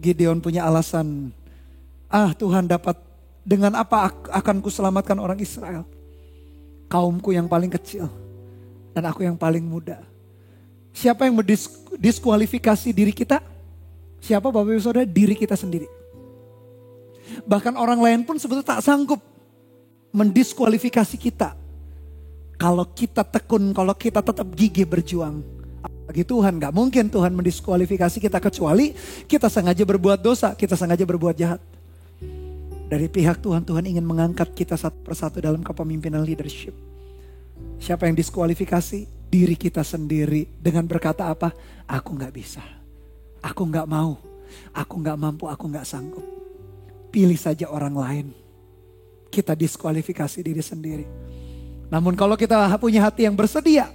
Speaker 4: Gideon punya alasan, Tuhan dapat dengan apa akan kuselamatkan orang Israel. Kaumku yang paling kecil dan aku yang paling muda. Siapa yang mendiskualifikasi diri kita? Siapa Bapak Ibu Saudara? Diri kita sendiri. Bahkan orang lain pun sebetulnya tak sanggup mendiskualifikasi kita. Kalau kita tekun, kalau kita tetap gigih berjuang. Bagi Tuhan, gak mungkin Tuhan mendiskualifikasi kita kecuali kita sengaja berbuat dosa, kita sengaja berbuat jahat. Dari pihak Tuhan, Tuhan ingin mengangkat kita satu persatu dalam kepemimpinan leadership. Siapa yang diskualifikasi? Diri kita sendiri dengan berkata apa? Aku gak bisa, aku gak mau, aku gak mampu, aku gak sanggup. Pilih saja orang lain. Kita diskualifikasi diri sendiri. Namun kalau kita punya hati yang bersedia,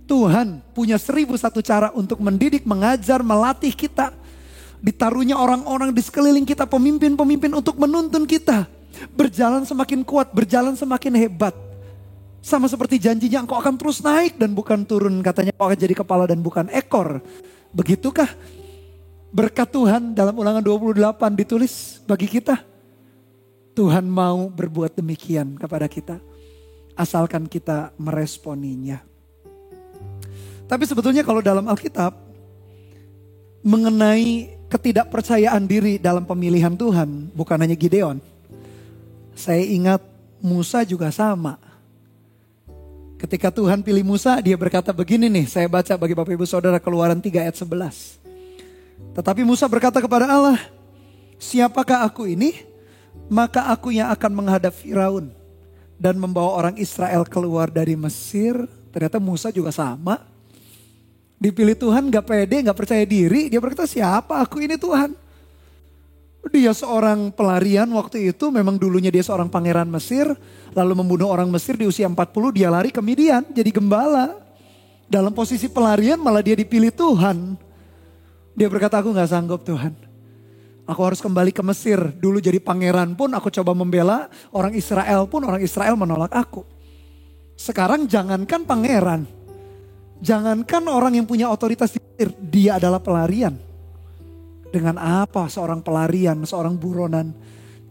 Speaker 4: Tuhan punya 1001 cara untuk mendidik, mengajar, melatih kita. Ditaruhnya orang-orang di sekeliling kita, pemimpin-pemimpin untuk menuntun kita. Berjalan semakin kuat, berjalan semakin hebat. Sama seperti janjinya, engkau akan terus naik dan bukan turun. Katanya engkau akan jadi kepala dan bukan ekor. Begitukah berkat Tuhan dalam Ulangan 28 ditulis bagi kita? Tuhan mau berbuat demikian kepada kita. Asalkan kita meresponinya. Tapi sebetulnya kalau dalam Alkitab, mengenai ketidakpercayaan diri dalam pemilihan Tuhan, bukan hanya Gideon. Saya ingat Musa juga sama. Ketika Tuhan pilih Musa, dia berkata begini nih, saya baca bagi Bapak Ibu Saudara Keluaran 3 ayat 11. Tetapi Musa berkata kepada Allah, siapakah aku ini? Maka aku yang akan menghadap Firaun dan membawa orang Israel keluar dari Mesir. Ternyata Musa juga sama. Dipilih Tuhan gak pede, gak percaya diri. Dia berkata, siapa aku ini Tuhan? Dia seorang pelarian waktu itu. Memang dulunya dia seorang pangeran Mesir. Lalu membunuh orang Mesir di usia 40. Dia lari ke Midian jadi gembala. Dalam posisi pelarian malah dia dipilih Tuhan. Dia berkata, aku gak sanggup Tuhan. Aku harus kembali ke Mesir. Dulu jadi pangeran pun aku coba membela. Orang Israel pun orang Israel menolak aku. Sekarang jangankan pangeran. Jangankan orang yang punya otoritas di Mesir, dia adalah pelarian. Dengan apa seorang pelarian, seorang buronan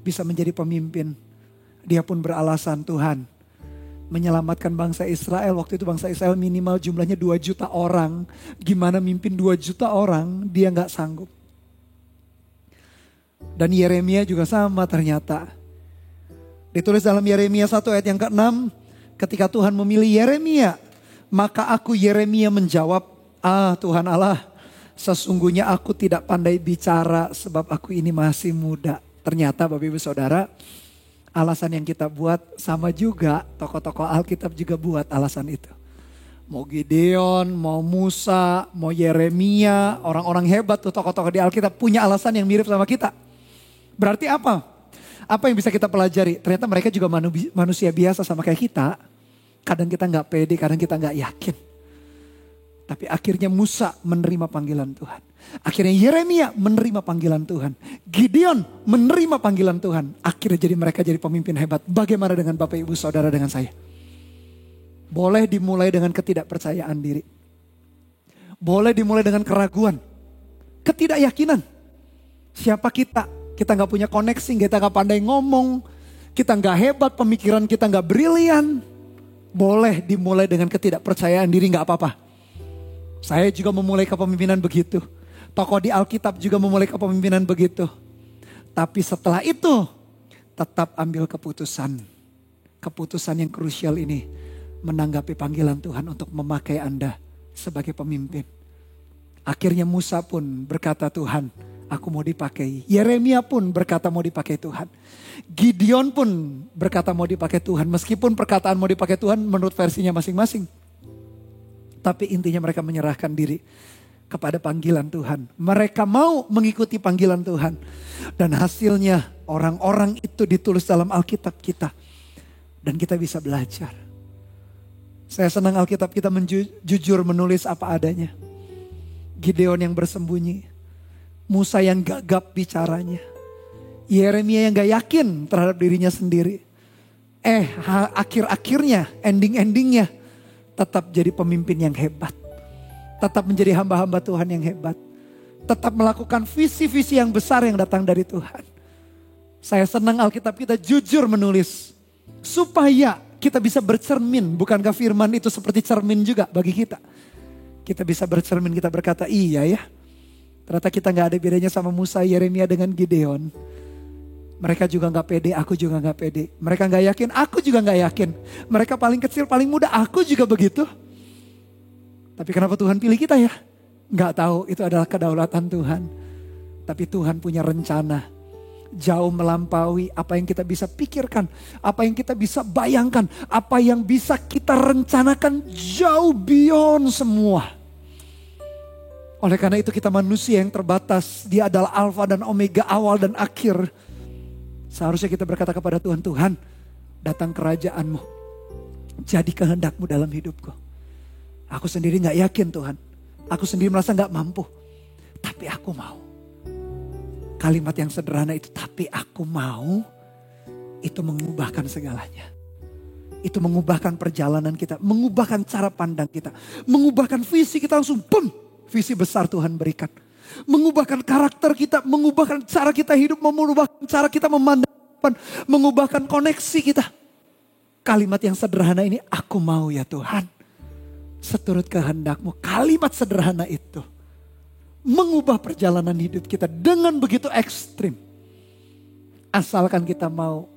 Speaker 4: bisa menjadi pemimpin? Dia pun beralasan, Tuhan menyelamatkan bangsa Israel. Waktu itu bangsa Israel minimal jumlahnya 2 juta orang. Gimana mimpin 2 juta orang? Dia gak sanggup. Dan Yeremia juga sama ternyata. Ditulis dalam Yeremia 1 ayat yang ke-6. Ketika Tuhan memilih Yeremia, maka aku Yeremia menjawab, Tuhan Allah, sesungguhnya aku tidak pandai bicara sebab aku ini masih muda. Ternyata Bapak Ibu Saudara, alasan yang kita buat sama juga, tokoh-tokoh Alkitab juga buat alasan itu. Mau Gideon, mau Musa, mau Yeremia, orang-orang hebat tuh tokoh-tokoh di Alkitab punya alasan yang mirip sama kita. Berarti apa? Apa yang bisa kita pelajari? Ternyata mereka juga manusia biasa sama kayak kita. Kadang kita gak pede, kadang kita gak yakin. Tapi akhirnya Musa menerima panggilan Tuhan. Akhirnya Yeremia menerima panggilan Tuhan. Gideon menerima panggilan Tuhan. Akhirnya mereka jadi pemimpin hebat. Bagaimana dengan Bapak Ibu Saudara dengan saya? Boleh dimulai dengan ketidakpercayaan diri. Boleh dimulai dengan keraguan. Ketidakyakinan. Siapa kita? Kita gak punya koneksi, kita gak pandai ngomong. Kita gak hebat, pemikiran kita gak brilian. Boleh dimulai dengan ketidakpercayaan diri, gak apa-apa. Saya juga memulai kepemimpinan begitu. Tokoh di Alkitab juga memulai kepemimpinan begitu. Tapi setelah itu, tetap ambil keputusan. Keputusan yang krusial ini, menanggapi panggilan Tuhan untuk memakai Anda sebagai pemimpin. Akhirnya Musa pun berkata, Tuhan, aku mau dipakai. Yeremia pun berkata mau dipakai Tuhan. Gideon pun berkata mau dipakai Tuhan. Meskipun perkataan mau dipakai Tuhan menurut versinya masing-masing. Tapi intinya mereka menyerahkan diri kepada panggilan Tuhan. Mereka mau mengikuti panggilan Tuhan. Dan hasilnya orang-orang itu ditulis dalam Alkitab kita. Dan kita bisa belajar. Saya senang Alkitab kita jujur menulis apa adanya. Gideon yang bersembunyi. Musa yang gagap bicaranya. Yeremia yang gak yakin terhadap dirinya sendiri. Akhir-akhirnya, ending-endingnya. tetap jadi pemimpin yang hebat. Tetap menjadi hamba-hamba Tuhan yang hebat. Tetap melakukan visi-visi yang besar yang datang dari Tuhan. Saya senang Alkitab kita jujur menulis. Supaya kita bisa bercermin. Bukankah firman itu seperti cermin juga bagi kita? Kita bisa bercermin, kita berkata iya ya. Ternyata kita gak ada bedanya sama Musa, Yeremia dengan Gideon. Mereka juga gak pede, aku juga gak pede. Mereka gak yakin, aku juga gak yakin. Mereka paling kecil, paling muda, aku juga begitu. Tapi kenapa Tuhan pilih kita ya? Gak tahu, itu adalah kedaulatan Tuhan. Tapi Tuhan punya rencana. Jauh melampaui apa yang kita bisa pikirkan. Apa yang kita bisa bayangkan. Apa yang bisa kita rencanakan jauh beyond semua. Oleh karena itu kita manusia yang terbatas. Dia adalah alfa dan omega, awal dan akhir. Seharusnya kita berkata kepada Tuhan, Tuhan datang kerajaan-Mu. Jadi kehendak-Mu dalam hidupku. Aku sendiri gak yakin Tuhan. Aku sendiri merasa gak mampu. Tapi aku mau. Kalimat yang sederhana itu, tapi aku mau. Itu mengubahkan segalanya. Itu mengubahkan perjalanan kita. Mengubahkan cara pandang kita. Mengubahkan visi kita langsung boom. Visi besar Tuhan berikan. Mengubahkan karakter kita, mengubahkan cara kita hidup, mengubahkan cara kita memandang, mengubahkan koneksi kita. Kalimat yang sederhana ini, aku mau ya Tuhan. Seturut kehendak-Mu, kalimat sederhana itu. Mengubah perjalanan hidup kita dengan begitu ekstrim. Asalkan kita mau,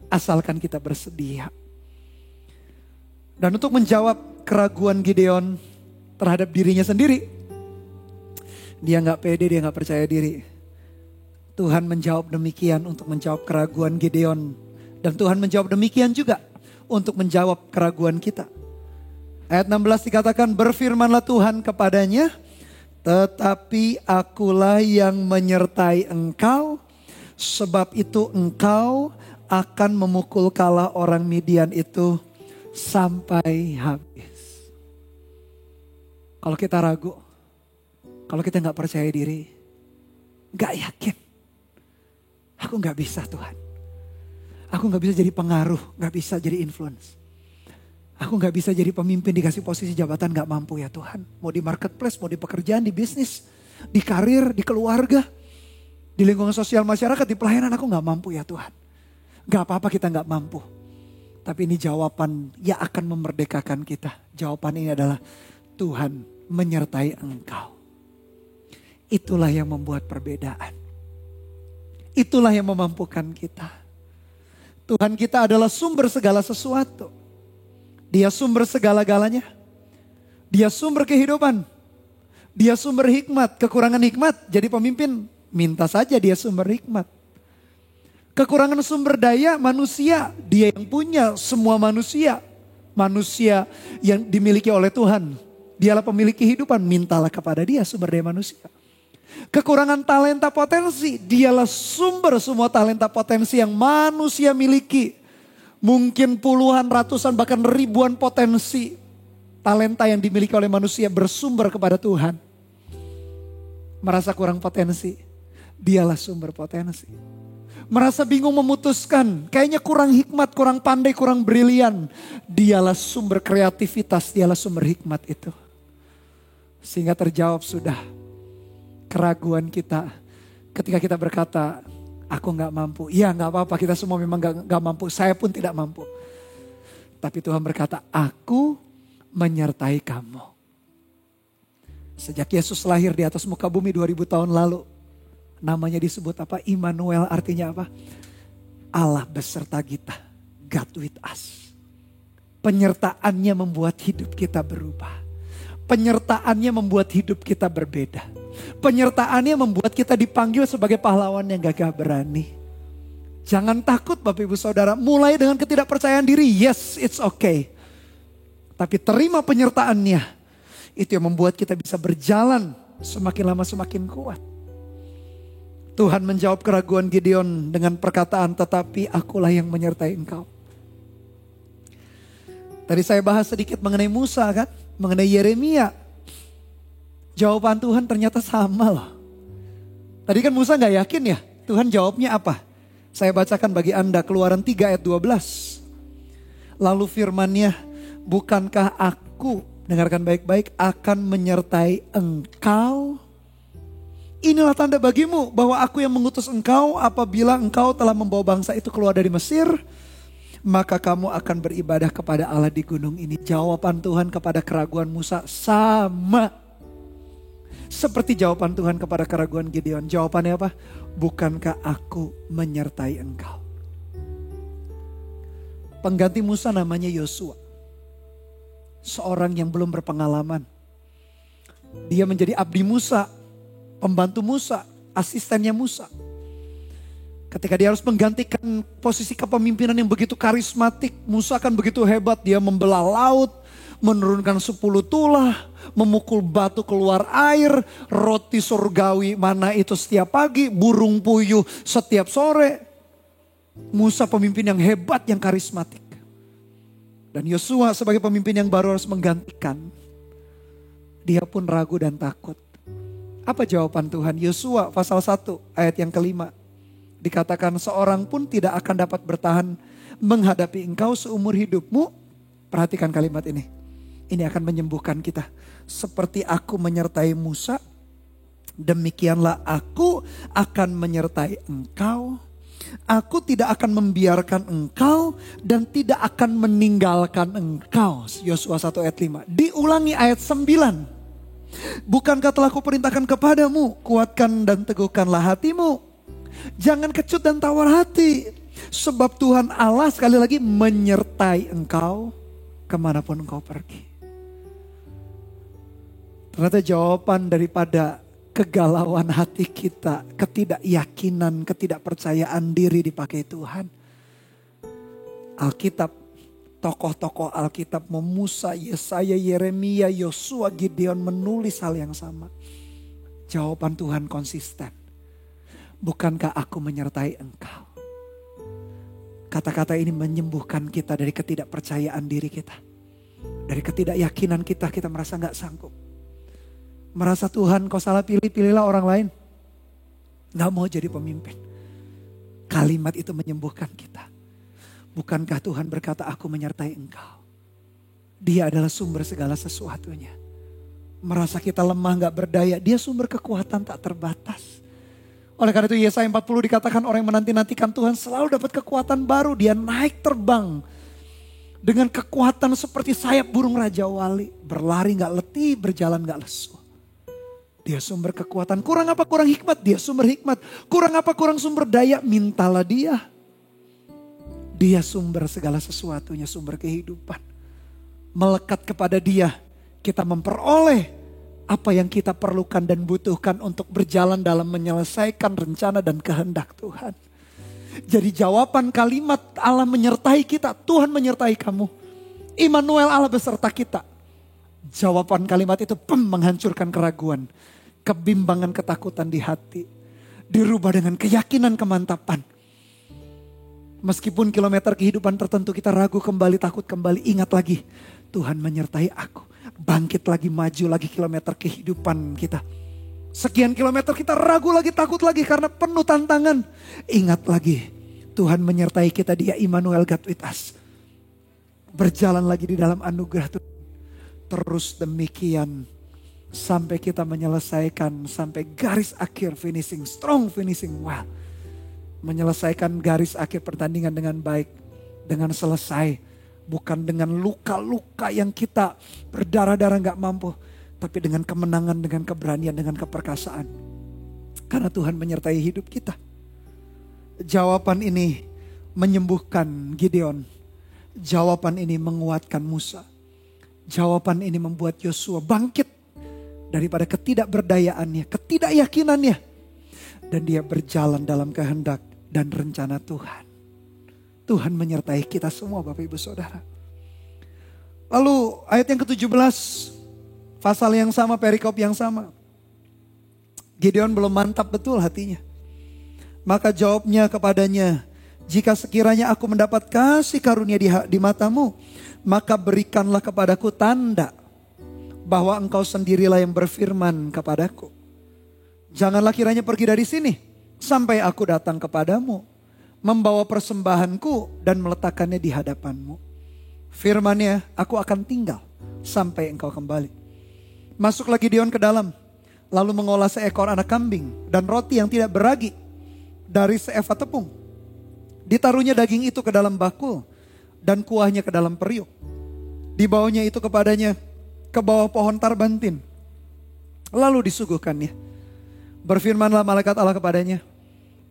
Speaker 4: asalkan kita bersedia. Dan untuk menjawab keraguan Gideon terhadap dirinya sendiri. Dia gak pede, dia gak percaya diri. Tuhan menjawab demikian untuk menjawab keraguan Gideon. Dan Tuhan menjawab demikian juga untuk menjawab keraguan kita. Ayat 16 dikatakan, berfirmanlah Tuhan kepadanya, tetapi akulah yang menyertai engkau, sebab itu engkau akan memukul kalah orang Midian itu sampai habis. Kalau kita ragu, kalau kita gak percaya diri, gak yakin. Aku gak bisa Tuhan. Aku gak bisa jadi pengaruh, gak bisa jadi influence. Aku gak bisa jadi pemimpin dikasih posisi jabatan, gak mampu ya Tuhan. Mau di marketplace, mau di pekerjaan, di bisnis, di karir, di keluarga, di lingkungan sosial masyarakat, di pelayanan aku gak mampu ya Tuhan. Gak apa-apa kita gak mampu. Tapi ini jawaban yang akan memerdekakan kita. Jawaban ini adalah Tuhan menyertai engkau. Itulah yang membuat perbedaan. Itulah yang memampukan kita. Tuhan kita adalah sumber segala sesuatu. Dia sumber segala-galanya. Dia sumber kehidupan. Dia sumber hikmat. Kekurangan hikmat jadi pemimpin, minta saja dia sumber hikmat. Kekurangan sumber daya manusia, dia yang punya semua manusia. Manusia yang dimiliki oleh Tuhan. Dialah pemilik kehidupan, mintalah kepada dia sumber daya manusia. Kekurangan talenta potensi, dialah sumber semua talenta potensi yang manusia miliki. Mungkin puluhan, ratusan, bahkan ribuan potensi talenta yang dimiliki oleh manusia bersumber kepada Tuhan. Merasa kurang potensi, dialah sumber potensi. Merasa bingung memutuskan, kayaknya kurang hikmat, kurang pandai, kurang brilian. Dialah sumber kreativitas, dialah sumber hikmat itu. Sehingga terjawab sudah keraguan kita ketika kita berkata, aku gak mampu. Ya gak apa-apa, kita semua memang gak mampu. Saya pun tidak mampu. Tapi Tuhan berkata, aku menyertai kamu. Sejak Yesus lahir di atas muka bumi 2000 tahun lalu. Namanya disebut apa? Immanuel, artinya apa? Allah beserta kita. God with us. Penyertaannya membuat hidup kita berubah. Penyertaannya membuat hidup kita berbeda. Penyertaannya membuat kita dipanggil sebagai pahlawan yang gagah berani. Jangan takut Bapak Ibu Saudara. Mulai dengan ketidakpercayaan diri. Yes, it's okay. Tapi terima penyertaannya. Itu yang membuat kita bisa berjalan semakin lama semakin kuat. Tuhan menjawab keraguan Gideon dengan perkataan, tetapi akulah yang menyertai engkau. Tadi saya bahas sedikit mengenai Musa kan. Mengenai Yeremia. Jawaban Tuhan ternyata sama loh. Tadi kan Musa gak yakin ya. Tuhan jawabnya apa? Saya bacakan bagi Anda Keluaran 3 ayat 12. Lalu firman-Nya, bukankah aku, dengarkan baik-baik, akan menyertai engkau. Inilah tanda bagimu bahwa aku yang mengutus engkau apabila engkau telah membawa bangsa itu keluar dari Mesir. Maka kamu akan beribadah kepada Allah di gunung ini. Jawaban Tuhan kepada keraguan Musa sama seperti jawaban Tuhan kepada keraguan Gideon. Jawabannya apa? Bukankah aku menyertai engkau? Pengganti Musa namanya Yosua. Seorang yang belum berpengalaman. Dia menjadi abdi Musa, pembantu Musa, asistennya Musa. Ketika dia harus menggantikan posisi kepemimpinan yang begitu karismatik, Musa kan begitu hebat. Dia membelah laut, menurunkan 10 tulah, memukul batu keluar air, roti surgawi mana itu setiap pagi, burung puyuh setiap sore. Musa pemimpin yang hebat, yang karismatik. Dan Yosua sebagai pemimpin yang baru harus menggantikan. Dia pun ragu dan takut. Apa jawaban Tuhan? Yosua pasal 1 ayat yang kelima. Dikatakan seorang pun tidak akan dapat bertahan menghadapi engkau seumur hidupmu. Perhatikan kalimat ini. Ini akan menyembuhkan kita. Seperti aku menyertai Musa, demikianlah aku akan menyertai engkau. Aku tidak akan membiarkan engkau dan tidak akan meninggalkan engkau. Yosua 1 ayat 5. Diulangi ayat 9. Bukankah telah kuperintahkan kepadamu, kuatkan dan teguhkanlah hatimu. Jangan kecut dan tawar hati. Sebab Tuhan Allah sekali lagi menyertai engkau kemanapun engkau pergi. Ternyata jawaban daripada kegalauan hati kita, ketidakyakinan, ketidakpercayaan diri dipakai Tuhan. Alkitab, tokoh-tokoh Alkitab Musa, Yesaya, Yeremia, Yosua, Gideon menulis hal yang sama. Jawaban Tuhan konsisten. Bukankah aku menyertai engkau? Kata-kata ini menyembuhkan kita dari ketidakpercayaan diri kita. Dari ketidakyakinan kita, kita merasa gak sanggup. Merasa Tuhan kau salah pilih, pilihlah orang lain. Gak mau jadi pemimpin. Kalimat itu menyembuhkan kita. Bukankah Tuhan berkata aku menyertai engkau? Dia adalah sumber segala sesuatunya. Merasa kita lemah gak berdaya, dia sumber kekuatan tak terbatas. Oleh karena itu Yesaya 40 dikatakan orang yang menanti-nantikan Tuhan selalu dapat kekuatan baru. Dia naik terbang dengan kekuatan seperti sayap burung Raja Wali. Berlari gak letih, berjalan gak lesu. Dia sumber kekuatan. Kurang apa? Kurang hikmat. Dia sumber hikmat. Kurang apa? Kurang sumber daya. Mintalah dia. Dia sumber segala sesuatunya, sumber kehidupan. Melekat kepada dia, kita memperoleh apa yang kita perlukan dan butuhkan untuk berjalan dalam menyelesaikan rencana dan kehendak Tuhan. Jadi jawaban kalimat Allah menyertai kita, Tuhan menyertai kamu. Immanuel, Allah beserta kita. Jawaban kalimat itu menghancurkan keraguan, kebimbangan, ketakutan di hati. Dirubah dengan keyakinan, kemantapan. Meskipun kilometer kehidupan tertentu kita ragu kembali, takut kembali, ingat lagi. Tuhan menyertai aku. Bangkit lagi, maju lagi kilometer kehidupan kita. Sekian kilometer kita ragu lagi, takut lagi karena penuh tantangan. Ingat lagi, Tuhan menyertai kita, dia Immanuel, God with us. Berjalan lagi di dalam anugerah Tuhan. Terus demikian sampai kita menyelesaikan, sampai garis akhir finishing strong, finishing well. Menyelesaikan garis akhir pertandingan dengan baik, dengan selesai. Bukan dengan luka-luka yang kita berdarah-darah gak mampu. Tapi dengan kemenangan, dengan keberanian, dengan keperkasaan. Karena Tuhan menyertai hidup kita. Jawaban ini menyembuhkan Gideon. Jawaban ini menguatkan Musa. Jawaban ini membuat Yosua bangkit daripada ketidakberdayaannya, ketidakyakinannya. Dan dia berjalan dalam kehendak dan rencana Tuhan. Tuhan menyertai kita semua Bapak Ibu Saudara. Lalu ayat yang ke-17, pasal yang sama, perikop yang sama. Gideon belum mantap betul hatinya. Maka jawabnya kepadanya, jika sekiranya aku mendapat kasih karunia di matamu, maka berikanlah kepadaku tanda bahwa engkau sendirilah yang berfirman kepadaku. Janganlah kiranya pergi dari sini sampai aku datang kepadamu, membawa persembahanku dan meletakkannya di hadapanmu. Firman-Nya, aku akan tinggal sampai engkau kembali. Masuklah Gideon ke dalam, lalu mengolah seekor anak kambing dan roti yang tidak beragi dari seefah tepung. Ditaruhnya daging itu ke dalam bakul dan kuahnya ke dalam periuk. Dibawanya itu kepadanya ke bawah pohon tarbantin. Lalu disuguhkannya. Berfirmanlah malaikat Allah kepadanya,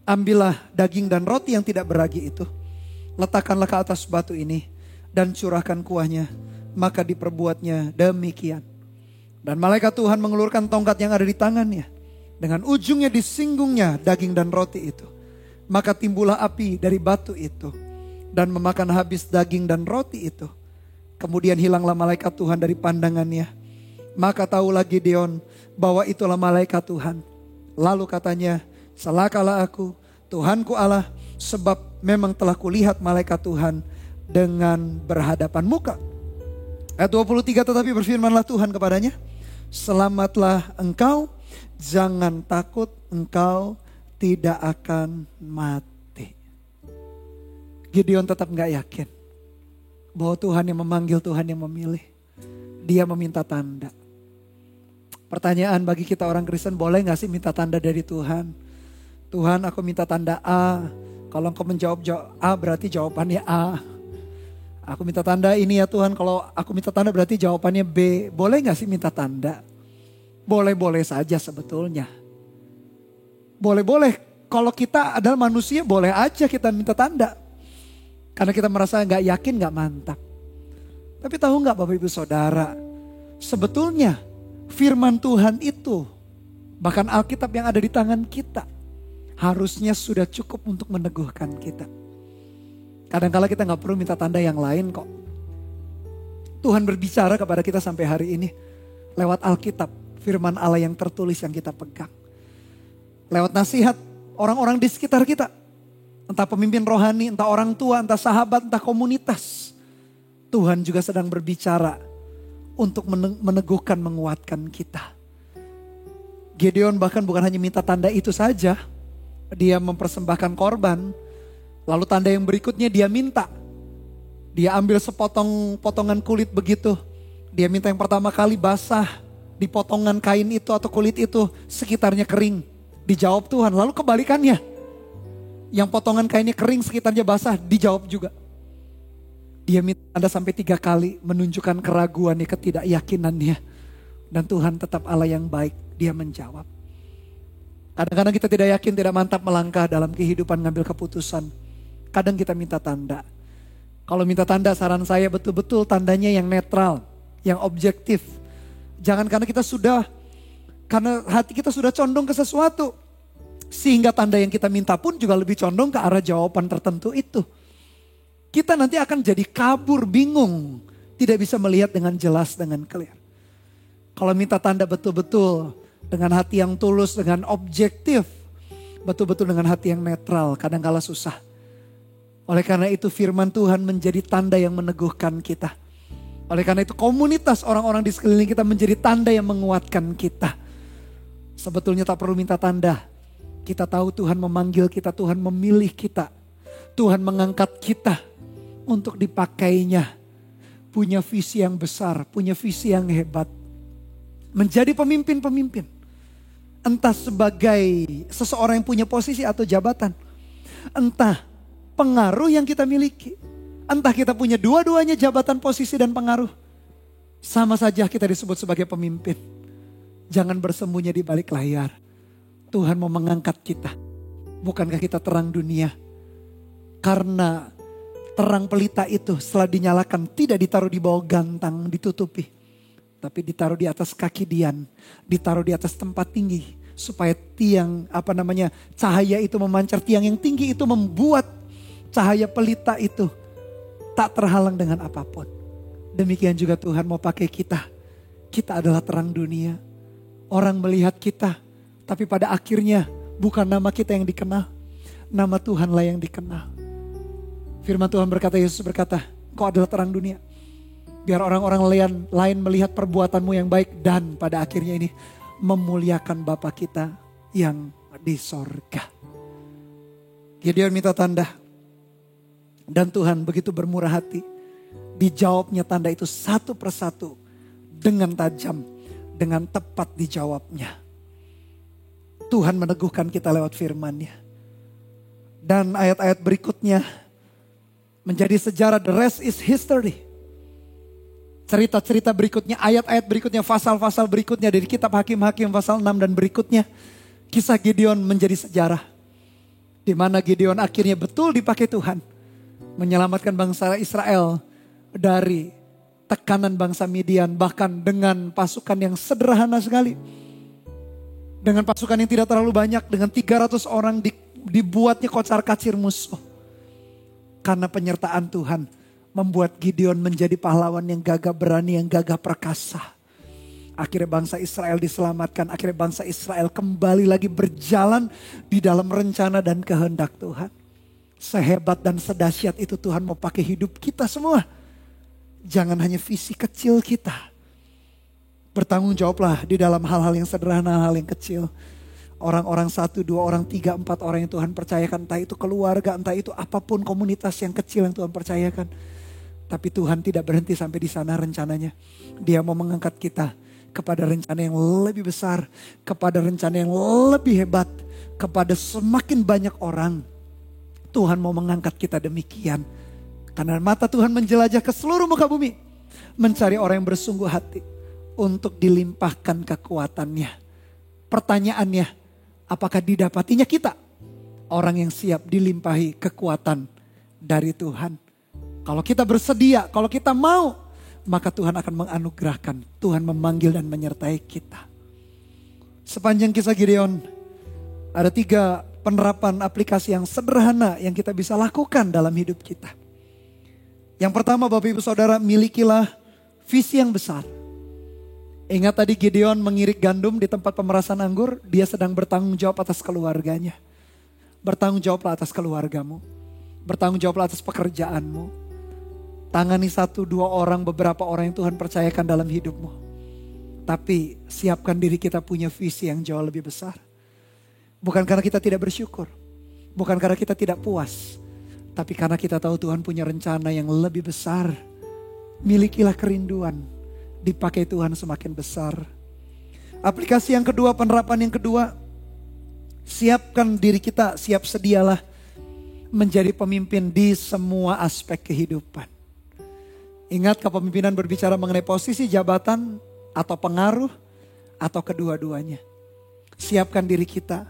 Speaker 4: ambillah daging dan roti yang tidak beragi itu, letakkanlah ke atas batu ini dan curahkan kuahnya. Maka diperbuatnya demikian. Dan malaikat Tuhan mengelurkan tongkat yang ada di tangannya. Dengan ujungnya disinggungnya daging dan roti itu. Maka timbullah api dari batu itu dan memakan habis daging dan roti itu. Kemudian hilanglah malaikat Tuhan dari pandangannya. Maka tahulah Gideon bahwa itulah malaikat Tuhan. Lalu katanya, celakalah aku, Tuhanku Allah, sebab memang telah kulihat malaikat Tuhan dengan berhadapan muka. Ayat 23, tetapi berfirmanlah Tuhan kepadanya, selamatlah engkau, jangan takut, engkau tidak akan mati. Gideon tetap gak yakin bahwa Tuhan yang memanggil, Tuhan yang memilih. Dia meminta tanda. Pertanyaan bagi kita orang Kristen, boleh gak sih minta tanda dari Tuhan? Tuhan, aku minta tanda A. Kalau engkau menjawab A berarti jawabannya A. Aku minta tanda ini ya Tuhan, kalau aku minta tanda berarti jawabannya B. Boleh gak sih minta tanda? Boleh-boleh saja sebetulnya. Boleh-boleh, kalau kita adalah manusia boleh aja kita minta tanda. Karena kita merasa gak yakin, gak mantap. Tapi tahu gak Bapak Ibu Saudara, sebetulnya firman Tuhan itu, bahkan Alkitab yang ada di tangan kita, harusnya sudah cukup untuk meneguhkan kita. Kadang-kala kita gak perlu minta tanda yang lain kok. Tuhan berbicara kepada kita sampai hari ini lewat Alkitab, firman Allah yang tertulis yang kita pegang. Lewat nasihat orang-orang di sekitar kita. Entah pemimpin rohani, entah orang tua, entah sahabat, entah komunitas. Tuhan juga sedang berbicara untuk meneguhkan, menguatkan kita. Gideon bahkan bukan hanya minta tanda itu saja. Dia mempersembahkan korban. Lalu tanda yang berikutnya dia minta. Dia ambil potongan kulit begitu. Dia minta yang pertama kali basah. Di potongan kain itu atau kulit itu sekitarnya kering. Dijawab Tuhan. Lalu kebalikannya. Yang potongan kainnya kering sekitarnya basah dijawab juga. Dia minta tanda sampai 3 kali menunjukkan keraguannya, ketidakyakinannya. Dan Tuhan tetap Allah yang baik. Dia menjawab. Kadang-kadang kita tidak yakin, tidak mantap melangkah dalam kehidupan ngambil keputusan. Kadang kita minta tanda. Kalau minta tanda saran saya betul-betul tandanya yang netral, yang objektif. Jangan karena hati kita sudah condong ke sesuatu. Sehingga tanda yang kita minta pun juga lebih condong ke arah jawaban tertentu itu. Kita nanti akan jadi kabur, bingung. Tidak bisa melihat dengan jelas, dengan clear. Kalau minta tanda betul-betul dengan hati yang tulus, dengan objektif. Betul-betul dengan hati yang netral, kadang-kala susah. Oleh karena itu firman Tuhan menjadi tanda yang meneguhkan kita. Oleh karena itu komunitas orang-orang di sekeliling kita menjadi tanda yang menguatkan kita. Sebetulnya tak perlu minta tanda. Kita tahu Tuhan memanggil kita, Tuhan memilih kita. Tuhan mengangkat kita untuk dipakainya. Punya visi yang besar, punya visi yang hebat. Menjadi pemimpin-pemimpin. Entah sebagai seseorang yang punya posisi atau jabatan. Entah pengaruh yang kita miliki. Entah kita punya dua-duanya jabatan, posisi dan pengaruh. Sama saja kita disebut sebagai pemimpin. Jangan bersembunyi di balik layar. Tuhan mau mengangkat kita. Bukankah kita terang dunia? Karena terang pelita itu setelah dinyalakan tidak ditaruh di bawah gantang ditutupi. Tapi ditaruh di atas kaki Dian. Ditaruh di atas tempat tinggi. Supaya cahaya itu memancar. Tiang yang tinggi itu membuat cahaya pelita itu tak terhalang dengan apapun. Demikian juga Tuhan mau pakai kita. Kita adalah terang dunia. Orang melihat kita. Tapi pada akhirnya bukan nama kita yang dikenal. Nama Tuhanlah yang dikenal. Firman Tuhan berkata, Yesus berkata, kau adalah terang dunia. Biar orang-orang lain melihat perbuatanmu yang baik. Dan pada akhirnya ini memuliakan Bapa kita yang di sorga. Gideon minta tanda. Dan Tuhan begitu bermurah hati. Dijawabnya tanda itu satu persatu dengan tajam, dengan tepat dijawabnya. Tuhan meneguhkan kita lewat firman-Nya. Dan ayat-ayat berikutnya menjadi sejarah, the rest is history. Cerita-cerita berikutnya, ayat-ayat berikutnya, pasal-pasal berikutnya dari kitab Hakim-Hakim pasal 6 dan berikutnya. Kisah Gideon menjadi sejarah. Di mana Gideon akhirnya betul dipakai Tuhan. Menyelamatkan bangsa Israel dari tekanan bangsa Midian. Bahkan dengan pasukan yang sederhana sekali. Dengan pasukan yang tidak terlalu banyak. Dengan 300 orang dibuatnya kocar kacir musuh. Karena penyertaan Tuhan membuat Gideon menjadi pahlawan yang gagah berani, yang gagah perkasa. Akhirnya bangsa Israel diselamatkan. Akhirnya bangsa Israel kembali lagi berjalan di dalam rencana dan kehendak Tuhan. Sehebat dan sedahsyat itu Tuhan mau pakai hidup kita semua. Jangan hanya visi kecil kita. Bertanggung jawablah di dalam hal-hal yang sederhana, hal yang kecil. Orang-orang 1, 2 orang, 3, 4 orang yang Tuhan percayakan. Entah itu keluarga, entah itu apapun komunitas yang kecil yang Tuhan percayakan. Tapi Tuhan tidak berhenti sampai di sana rencananya. Dia mau mengangkat kita kepada rencana yang lebih besar, kepada rencana yang lebih hebat, kepada semakin banyak orang. Tuhan mau mengangkat kita demikian. Karena mata Tuhan menjelajah ke seluruh muka bumi, mencari orang yang bersungguh hati untuk dilimpahkan kekuatannya. Pertanyaannya, apakah didapatinya kita? Orang yang siap dilimpahi kekuatan dari Tuhan. Kalau kita bersedia, kalau kita mau, maka Tuhan akan menganugerahkan. Tuhan memanggil dan menyertai kita. Sepanjang kisah Gideon, ada 3 penerapan aplikasi yang sederhana yang kita bisa lakukan dalam hidup kita. Yang pertama, Bapak Ibu Saudara, milikilah visi yang besar. Ingat tadi Gideon mengirik gandum di tempat pemerasan anggur, dia sedang bertanggung jawab atas keluarganya. Bertanggung jawablah atas keluargamu. Bertanggung jawablah atas pekerjaanmu. Tangani 1, 2 orang, beberapa orang yang Tuhan percayakan dalam hidupmu. Tapi siapkan diri kita punya visi yang jauh lebih besar. Bukan karena kita tidak bersyukur. Bukan karena kita tidak puas. Tapi karena kita tahu Tuhan punya rencana yang lebih besar. Milikilah kerinduan. Dipakai Tuhan semakin besar. Aplikasi yang kedua, penerapan yang kedua. Siapkan diri kita, siap sedialah menjadi pemimpin di semua aspek kehidupan. Ingat, kepemimpinan berbicara mengenai posisi jabatan atau pengaruh atau kedua-duanya. Siapkan diri kita.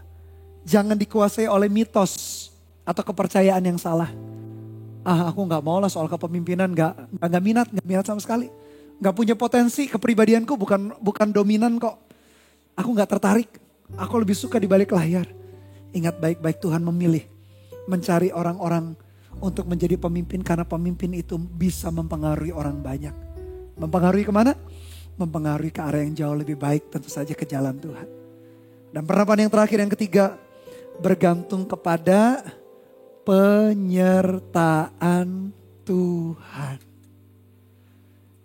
Speaker 4: Jangan dikuasai oleh mitos atau kepercayaan yang salah. Aku gak mau lah soal kepemimpinan, gak minat sama sekali. Gak punya potensi, kepribadianku bukan dominan kok. Aku gak tertarik, aku lebih suka di balik layar. Ingat baik-baik, Tuhan memilih mencari orang-orang untuk menjadi pemimpin, karena pemimpin itu bisa mempengaruhi orang banyak. Mempengaruhi kemana? Mempengaruhi ke arah yang jauh lebih baik, tentu saja ke jalan Tuhan. Dan penerapan yang terakhir, yang ketiga, bergantung kepada penyertaan Tuhan.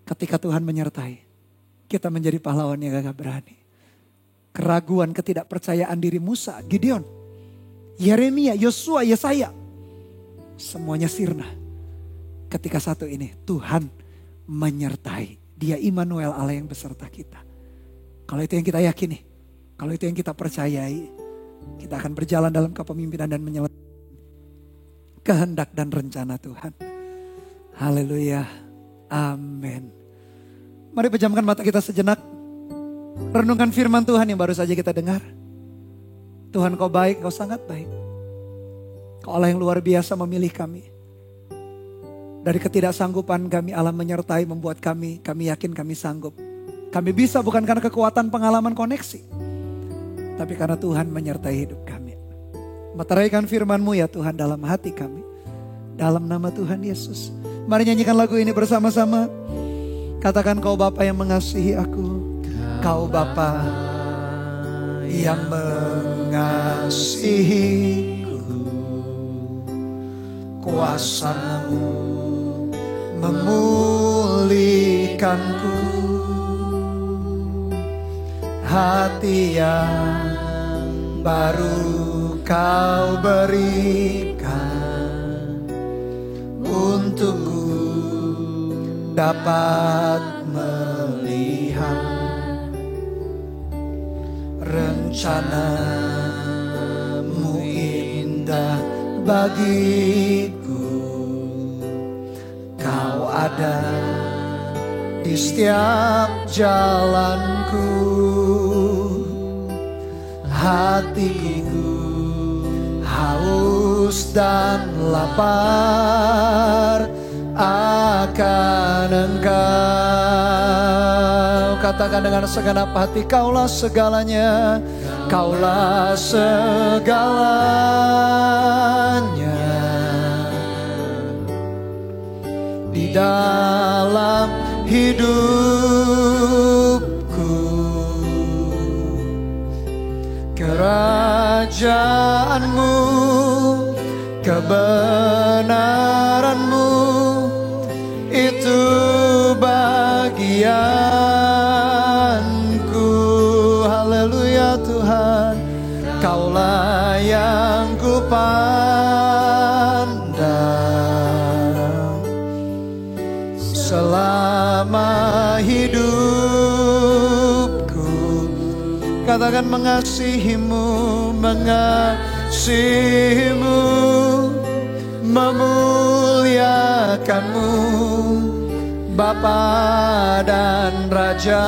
Speaker 4: Ketika Tuhan menyertai, kita menjadi pahlawan yang gagah berani. Keraguan, ketidakpercayaan diri Musa, Gideon, Yeremia, Yosua, Yesaya, semuanya sirna. Ketika satu ini, Tuhan menyertai. Dia Immanuel, Allah yang beserta kita. Kalau itu yang kita yakini, kalau itu yang kita percayai, kita akan berjalan dalam kepemimpinan dan menyelesaikan kehendak dan rencana Tuhan. Haleluya. Amin. Mari pejamkan mata kita sejenak. Renungkan firman Tuhan yang baru saja kita dengar. Tuhan, Kau baik, Kau sangat baik. Kau Allah yang luar biasa memilih kami. Dari ketidaksanggupan kami, Allah menyertai, membuat kami yakin kami sanggup. Kami bisa bukan karena kekuatan pengalaman koneksi, tapi karena Tuhan menyertai hidup kami. Meteraikan firman-Mu ya Tuhan dalam hati kami. Dalam nama Tuhan Yesus. Mari nyanyikan lagu ini bersama-sama. Katakan, Kau Bapa yang mengasihi aku. Kau Bapa yang mengasihiku. Kuasa-Mu memulihkanku. Hati yang baru Kau berikan untukku. dapat melihat rencana-Mu indah bagiku. Kau ada di setiap jalanku. Hatiku haus dan lapar akan Engkau. Katakan dengan segenap hati, Kaulah segalanya, Kaulah segalanya di dalam hidupku. Kerajaan-Mu, kebenaran-Mu, itu bagianku. Haleluya Tuhan, Kaulah yang ku pandang selama hidupku. Katakan mengasihi-Mu, mengasihi-Mu, memuliakan-Mu, Bapa dan Rajaku.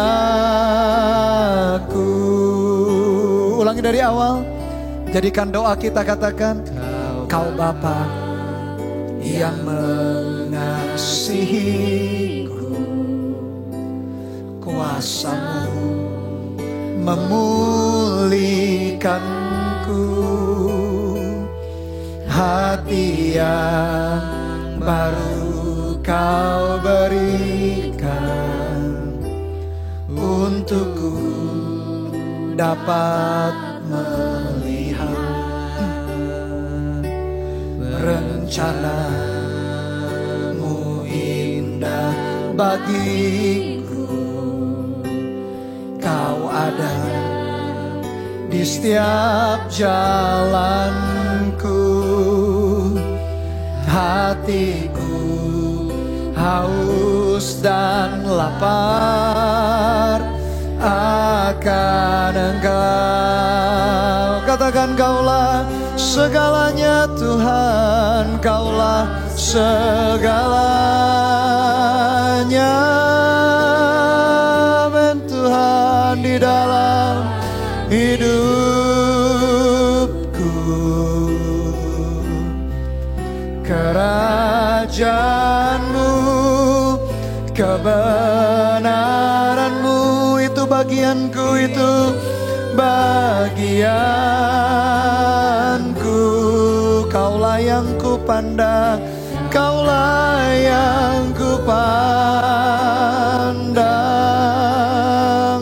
Speaker 4: Ulangi dari awal. Jadikan doa kita, katakan, Kau Bapa yang mengasihiku. Kuasa-Mu memulihkanku. Hati yang baru Kau berikan untukku dapat melihat rencana-Mu indah bagiku. Kau ada di setiap jalanku. Hatiku haus dan lapar akan Engkau. Katakan, Kaulah segalanya Tuhan, Kaulah segalanya. Amin Tuhan, di dalam hidupku. Kerajaan-Mu, kebenaran-Mu, itu bagianku, itu bagianku. Kaulah yang ku pandang, Kaulah yang ku pandang.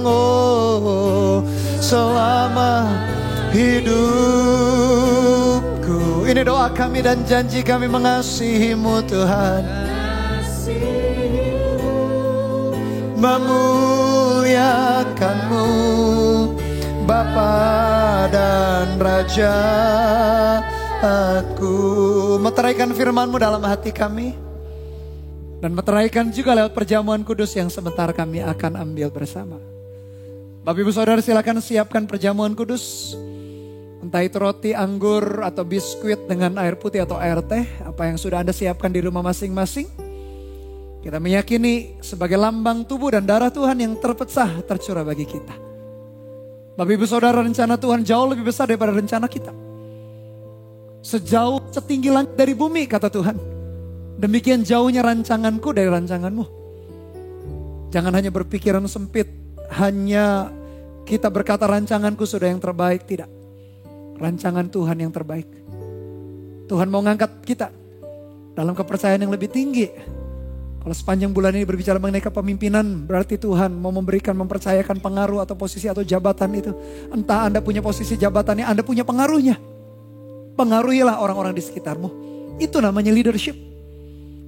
Speaker 4: Oh, selama hidupku. Ini doa kami dan janji kami, mengasihi-Mu Tuhan, memuliakan-Mu, Bapa dan Raja aku. Meteraikan firman-Mu dalam hati kami, dan meteraikan juga lewat perjamuan kudus yang sebentar kami akan ambil bersama. Bapak Ibu Saudara, silakan siapkan perjamuan kudus. Entah itu roti, anggur, atau biskuit dengan air putih atau air teh, apa yang sudah Anda siapkan di rumah masing-masing. Kita meyakini sebagai lambang tubuh dan darah Tuhan yang terpecah, tercurah bagi kita. Bapak Ibu Saudara, rencana Tuhan jauh lebih besar daripada rencana kita. Sejauh setinggi langit dari bumi, kata Tuhan, demikian jauhnya rancanganku dari rancanganmu. Jangan hanya berpikiran sempit, hanya kita berkata rancanganku sudah yang terbaik. Tidak, rancangan Tuhan yang terbaik. Tuhan mau ngangkat kita dalam kepercayaan yang lebih tinggi. Kalau sepanjang bulan ini berbicara mengenai kepemimpinan, berarti Tuhan mau memberikan, mempercayakan pengaruh atau posisi atau jabatan itu. Entah Anda punya posisi jabatannya, Anda punya pengaruhnya. Pengaruhilah orang-orang di sekitarmu. Itu namanya leadership.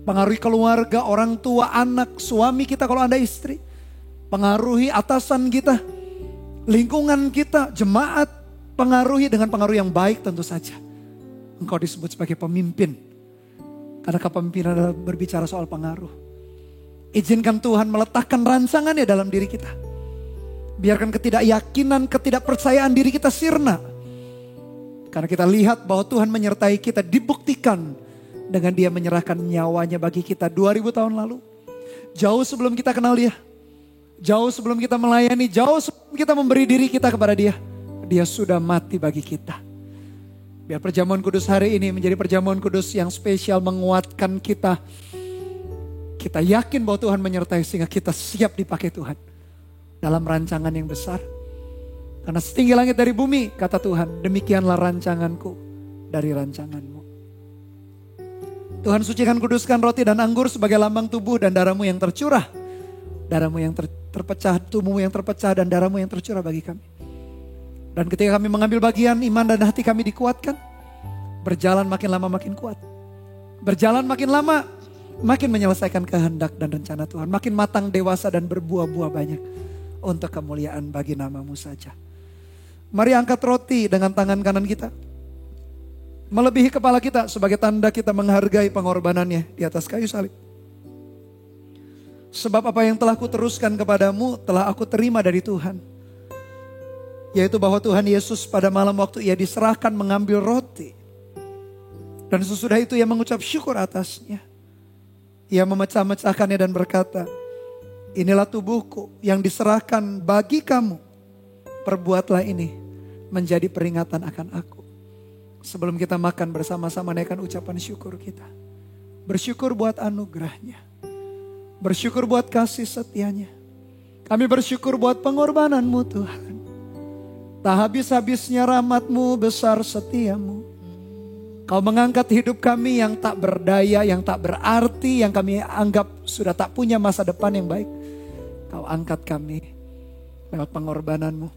Speaker 4: Pengaruhi keluarga, orang tua, anak, suami kita kalau Anda istri. Pengaruhi atasan kita, lingkungan kita, jemaat. Pengaruhi dengan pengaruh yang baik tentu saja. Engkau disebut sebagai pemimpin. Karena kepemimpinan adalah berbicara soal pengaruh. Izinkan Tuhan meletakkan rancangannya dalam diri kita. Biarkan ketidakyakinan, ketidakpercayaan diri kita sirna. Karena kita lihat bahwa Tuhan menyertai kita, dibuktikan dengan Dia menyerahkan nyawanya bagi kita 2000 tahun lalu. Jauh sebelum kita kenal Dia. Jauh sebelum kita melayani, jauh sebelum kita memberi diri kita kepada Dia. Dia sudah mati bagi kita. Biar perjamuan kudus hari ini menjadi perjamuan kudus yang spesial, menguatkan kita. Kita yakin bahwa Tuhan menyertai sehingga kita siap dipakai Tuhan dalam rancangan yang besar. Karena setinggi langit dari bumi, kata Tuhan, demikianlah rancanganku dari rancanganmu. Tuhan sucikan kuduskan roti dan anggur sebagai lambang tubuh dan darahmu yang tercurah. Darahmu yang terpecah, tubuhmu yang terpecah dan darahmu yang tercurah bagi kami. Dan ketika kami mengambil bagian, iman dan hati kami dikuatkan. Berjalan makin lama makin kuat. Berjalan makin lama makin menyelesaikan kehendak dan rencana Tuhan. Makin matang, dewasa dan berbuah-buah banyak. Untuk kemuliaan bagi nama-Mu saja. Mari angkat roti dengan tangan kanan kita. Melebihi kepala kita sebagai tanda kita menghargai pengorbanannya di atas kayu salib. Sebab apa yang telah kuteruskan kepadamu telah aku terima dari Tuhan. Yaitu bahwa Tuhan Yesus pada malam waktu Ia diserahkan mengambil roti. Dan sesudah itu Ia mengucap syukur atasnya. Ia memecah-mecahkannya dan berkata, inilah tubuhku yang diserahkan bagi kamu. Perbuatlah ini menjadi peringatan akan aku. Sebelum kita makan bersama-sama naikkan ucapan syukur kita. Bersyukur buat anugerahnya. Bersyukur buat kasih setianya. Kami bersyukur buat pengorbananmu Tuhan. Tak habis-habisnya rahmat-Mu, besar setiamu. Kau mengangkat hidup kami yang tak berdaya, yang tak berarti, yang kami anggap sudah tak punya masa depan yang baik. Kau angkat kami lewat pengorbanan-Mu.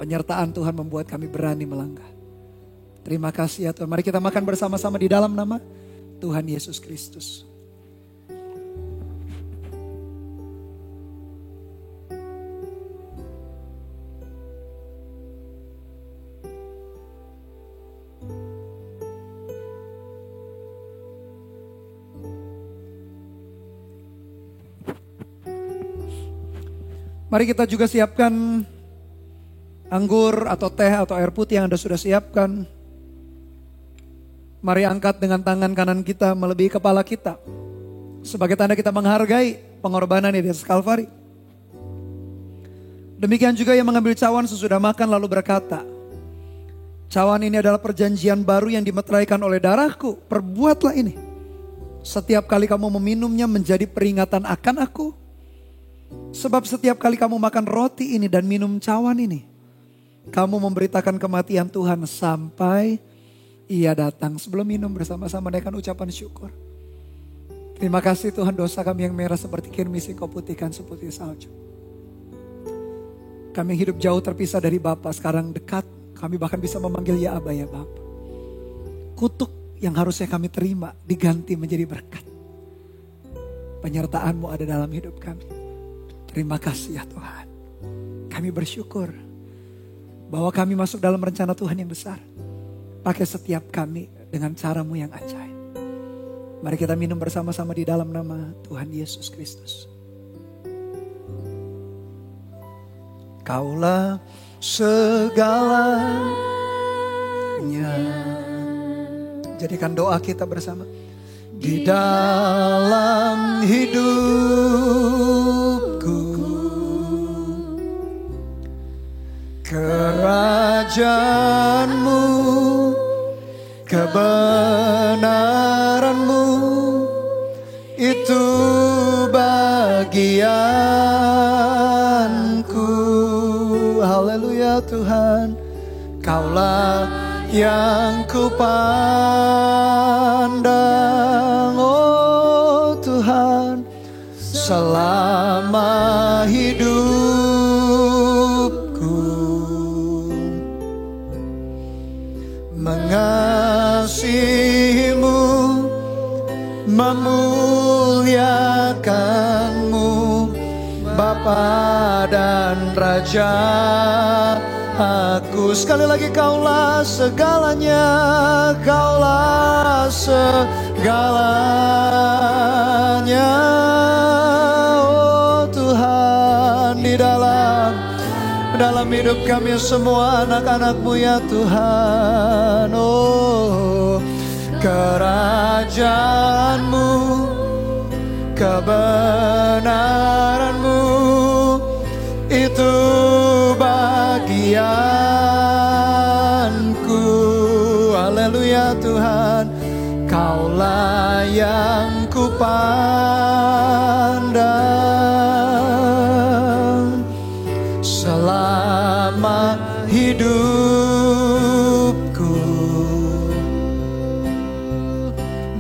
Speaker 4: Penyertaan Tuhan membuat kami berani melangkah. Terima kasih ya Tuhan. Mari kita makan bersama-sama di dalam nama Tuhan Yesus Kristus. Mari kita juga siapkan anggur atau teh atau air putih yang Anda sudah siapkan. Mari angkat dengan tangan kanan kita melebihi kepala kita. Sebagai tanda kita menghargai pengorbanan di atas Kalvari. Demikian juga yang mengambil cawan sesudah makan lalu berkata, cawan ini adalah perjanjian baru yang dimeteraikan oleh darahku. Perbuatlah ini. Setiap kali kamu meminumnya menjadi peringatan akan aku. Sebab setiap kali kamu makan roti ini dan minum cawan ini, kamu memberitakan kematian Tuhan sampai Ia datang. Sebelum minum bersama-sama naikkan ucapan syukur. Terima kasih Tuhan, dosa kami yang merah seperti kirmis Kau putihkan seputih salju. Kami hidup jauh terpisah dari Bapa, sekarang dekat. Kami bahkan bisa memanggil ya Aba ya Bapa. Kutuk yang harusnya kami terima diganti menjadi berkat. Penyertaan-Mu ada dalam hidup kami. Terima kasih ya Tuhan. Kami bersyukur bahwa kami masuk dalam rencana Tuhan yang besar. Pakai setiap kami dengan cara-Mu yang ajaib. Mari kita minum bersama-sama di dalam nama Tuhan Yesus Kristus. Kaulah segalanya. Jadikan doa kita bersama. Di dalam hidupku, kerajaan-Mu, kebenaran-Mu, itu bagianku. Haleluya Tuhan. Kaulah yang ku pandang, oh Tuhan, selama hidupku. Mengasihi-Mu, memuliakan-Mu, Bapa dan Raja aku. Sekali lagi, Kaulah segalanya, Kaulah segalanya. dalam hidup kami semua anak-anak-Mu ya Tuhan. Oh, kerajaan-Mu, kebenaran-Mu, itu bagianku. Haleluya Tuhan, Kaulah yang kupandang selama hidupku,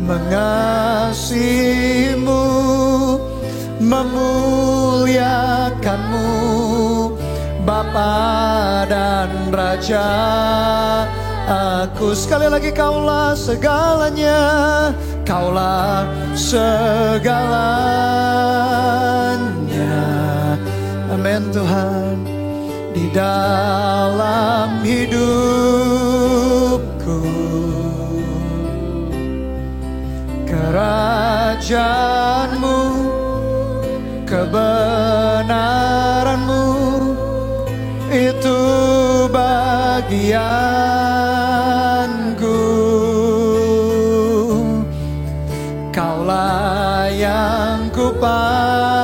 Speaker 4: mengasihi-Mu, memuliakan-Mu, Bapa dan Raja aku. Sekali lagi, Kaulah segalanya, Kaulah segalanya. Amin Tuhan. Di dalam hidupku, kerajaan-Mu, kebenaran-Mu, itu bagianku. Kaulah yang kupandang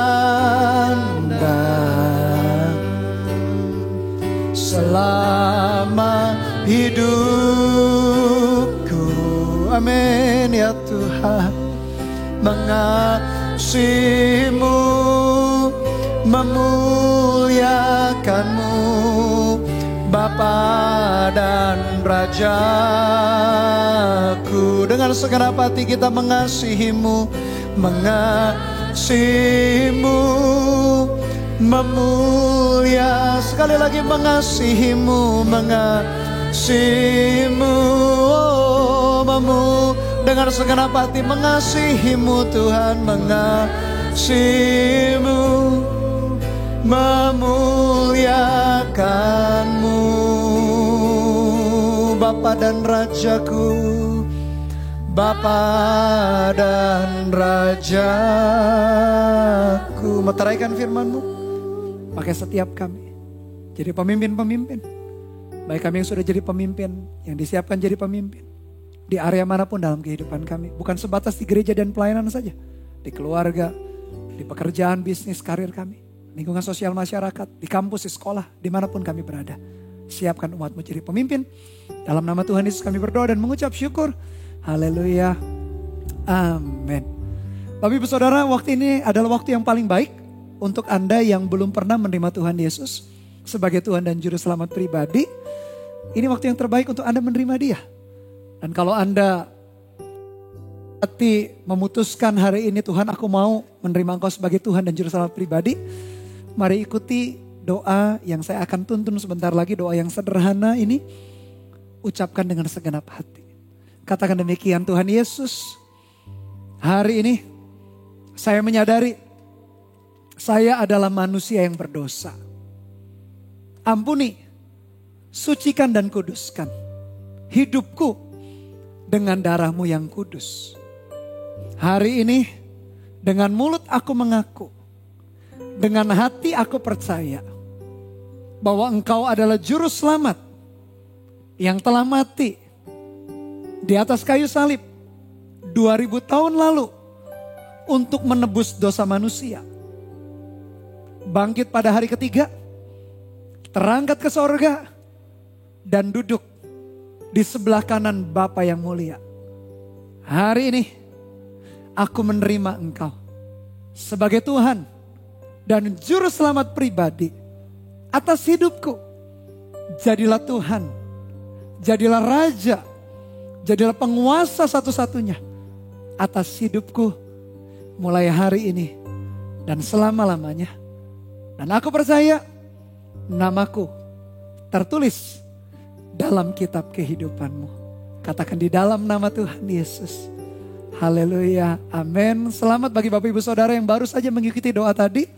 Speaker 4: selama hidupku. Amin ya Tuhan. Mengasihi-Mu, memuliakan-Mu, Bapa dan Rajaku. Dengan segenap hati kita mengasihi-Mu, mengasihi-Mu, sekali lagi mengasihi-Mu, mengasihi-Mu, dengan segenap hati mengasihi-Mu Tuhan, mengasihi-Mu, memuliakan-Mu, Bapa dan Rajaku, Bapa dan Rajaku. Meteraikan firman-Mu, pakai setiap kami jadi pemimpin-pemimpin, baik kami yang sudah jadi pemimpin, yang disiapkan jadi pemimpin di area manapun dalam kehidupan kami. Bukan sebatas di gereja dan pelayanan saja, di keluarga, di pekerjaan, bisnis, karir kami, lingkungan sosial masyarakat, di kampus, di sekolah, dimanapun kami berada. Siapkan umat-Mu jadi pemimpin. Dalam nama Tuhan Yesus kami berdoa dan mengucap syukur. Haleluya. Amin. Bapak Ibu Saudara, waktu ini adalah waktu yang paling baik untuk Anda yang belum pernah menerima Tuhan Yesus sebagai Tuhan dan Juru Selamat pribadi. Ini waktu yang terbaik untuk Anda menerima Dia. Dan kalau Anda hati memutuskan hari ini, Tuhan aku mau menerima Engkau sebagai Tuhan dan Juru Selamat pribadi, mari ikuti doa yang saya akan tuntun sebentar lagi. Doa yang sederhana ini, ucapkan dengan segenap hati. Katakan demikian, Tuhan Yesus, hari ini saya menyadari saya adalah manusia yang berdosa. Ampuni, sucikan dan kuduskan hidupku dengan darah-Mu yang kudus. Hari ini dengan mulut aku mengaku, dengan hati aku percaya bahwa Engkau adalah Juru Selamat yang telah mati di atas kayu salib 2000 tahun lalu untuk menebus dosa manusia. Bangkit pada hari ketiga, terangkat ke sorga, dan duduk di sebelah kanan Bapa yang mulia. Hari ini aku menerima Engkau sebagai Tuhan dan Juru Selamat pribadi atas hidupku. Jadilah Tuhan, jadilah Raja, jadilah penguasa satu-satunya atas hidupku mulai hari ini dan selama-lamanya. Dan aku percaya namaku tertulis dalam kitab kehidupan-Mu. Katakan, di dalam nama Tuhan Yesus. Haleluya, amin. Selamat bagi Bapak Ibu Saudara yang baru saja mengikuti doa tadi.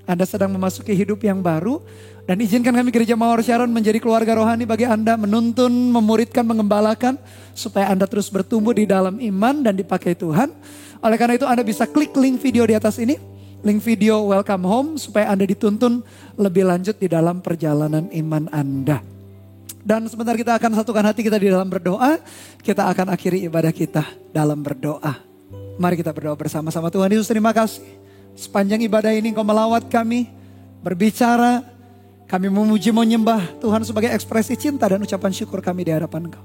Speaker 4: Anda sedang memasuki hidup yang baru. Dan izinkan kami Gereja Mawar Sharon menjadi keluarga rohani bagi Anda. Menuntun, memuridkan, mengembalakan. Supaya Anda terus bertumbuh di dalam iman dan dipakai Tuhan. Oleh karena itu Anda bisa klik link video di atas ini. link video welcome home supaya Anda dituntun lebih lanjut di dalam perjalanan iman Anda. Dan sebentar kita akan satukan hati kita di dalam berdoa. Kita akan akhiri ibadah kita dalam berdoa. Mari kita berdoa bersama-sama. Tuhan Yesus, terima kasih. Sepanjang ibadah ini Engkau melawat kami, berbicara, kami memuji menyembah Tuhan sebagai ekspresi cinta dan ucapan syukur kami di hadapan Engkau.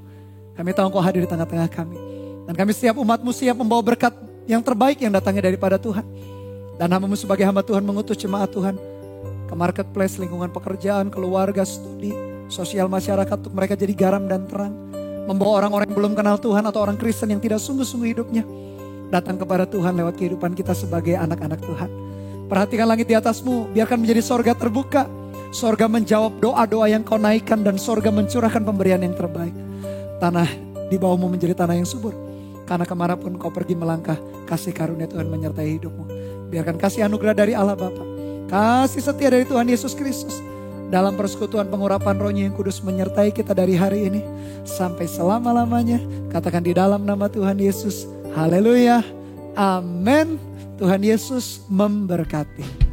Speaker 4: Kami tahu Engkau hadir di tengah-tengah kami. Dan kami setiap umat-Mu siap membawa berkat yang terbaik yang datangnya daripada Tuhan. Dan hamba-Mu sebagai hamba Tuhan mengutus jemaat Tuhan ke marketplace, lingkungan pekerjaan, keluarga, studi, sosial masyarakat untuk mereka jadi garam dan terang. Membawa orang-orang yang belum kenal Tuhan atau orang Kristen yang tidak sungguh-sungguh hidupnya datang kepada Tuhan lewat kehidupan kita sebagai anak-anak Tuhan. Perhatikan langit di atas-Mu, biarkan menjadi sorga terbuka. Sorga menjawab doa-doa yang Kau naikkan dan sorga mencurahkan pemberian yang terbaik. Tanah di bawah-Mu menjadi tanah yang subur. Karena kemanapun Kau pergi melangkah, kasih karunia Tuhan menyertai hidupmu. Biarkan kasih anugerah dari Allah Bapa, kasih setia dari Tuhan Yesus Kristus, dalam persekutuan pengurapan Roh-Nya yang kudus menyertai kita dari hari ini sampai selama-lamanya. Katakan di dalam nama Tuhan Yesus. Haleluya. Amin. Tuhan Yesus memberkati.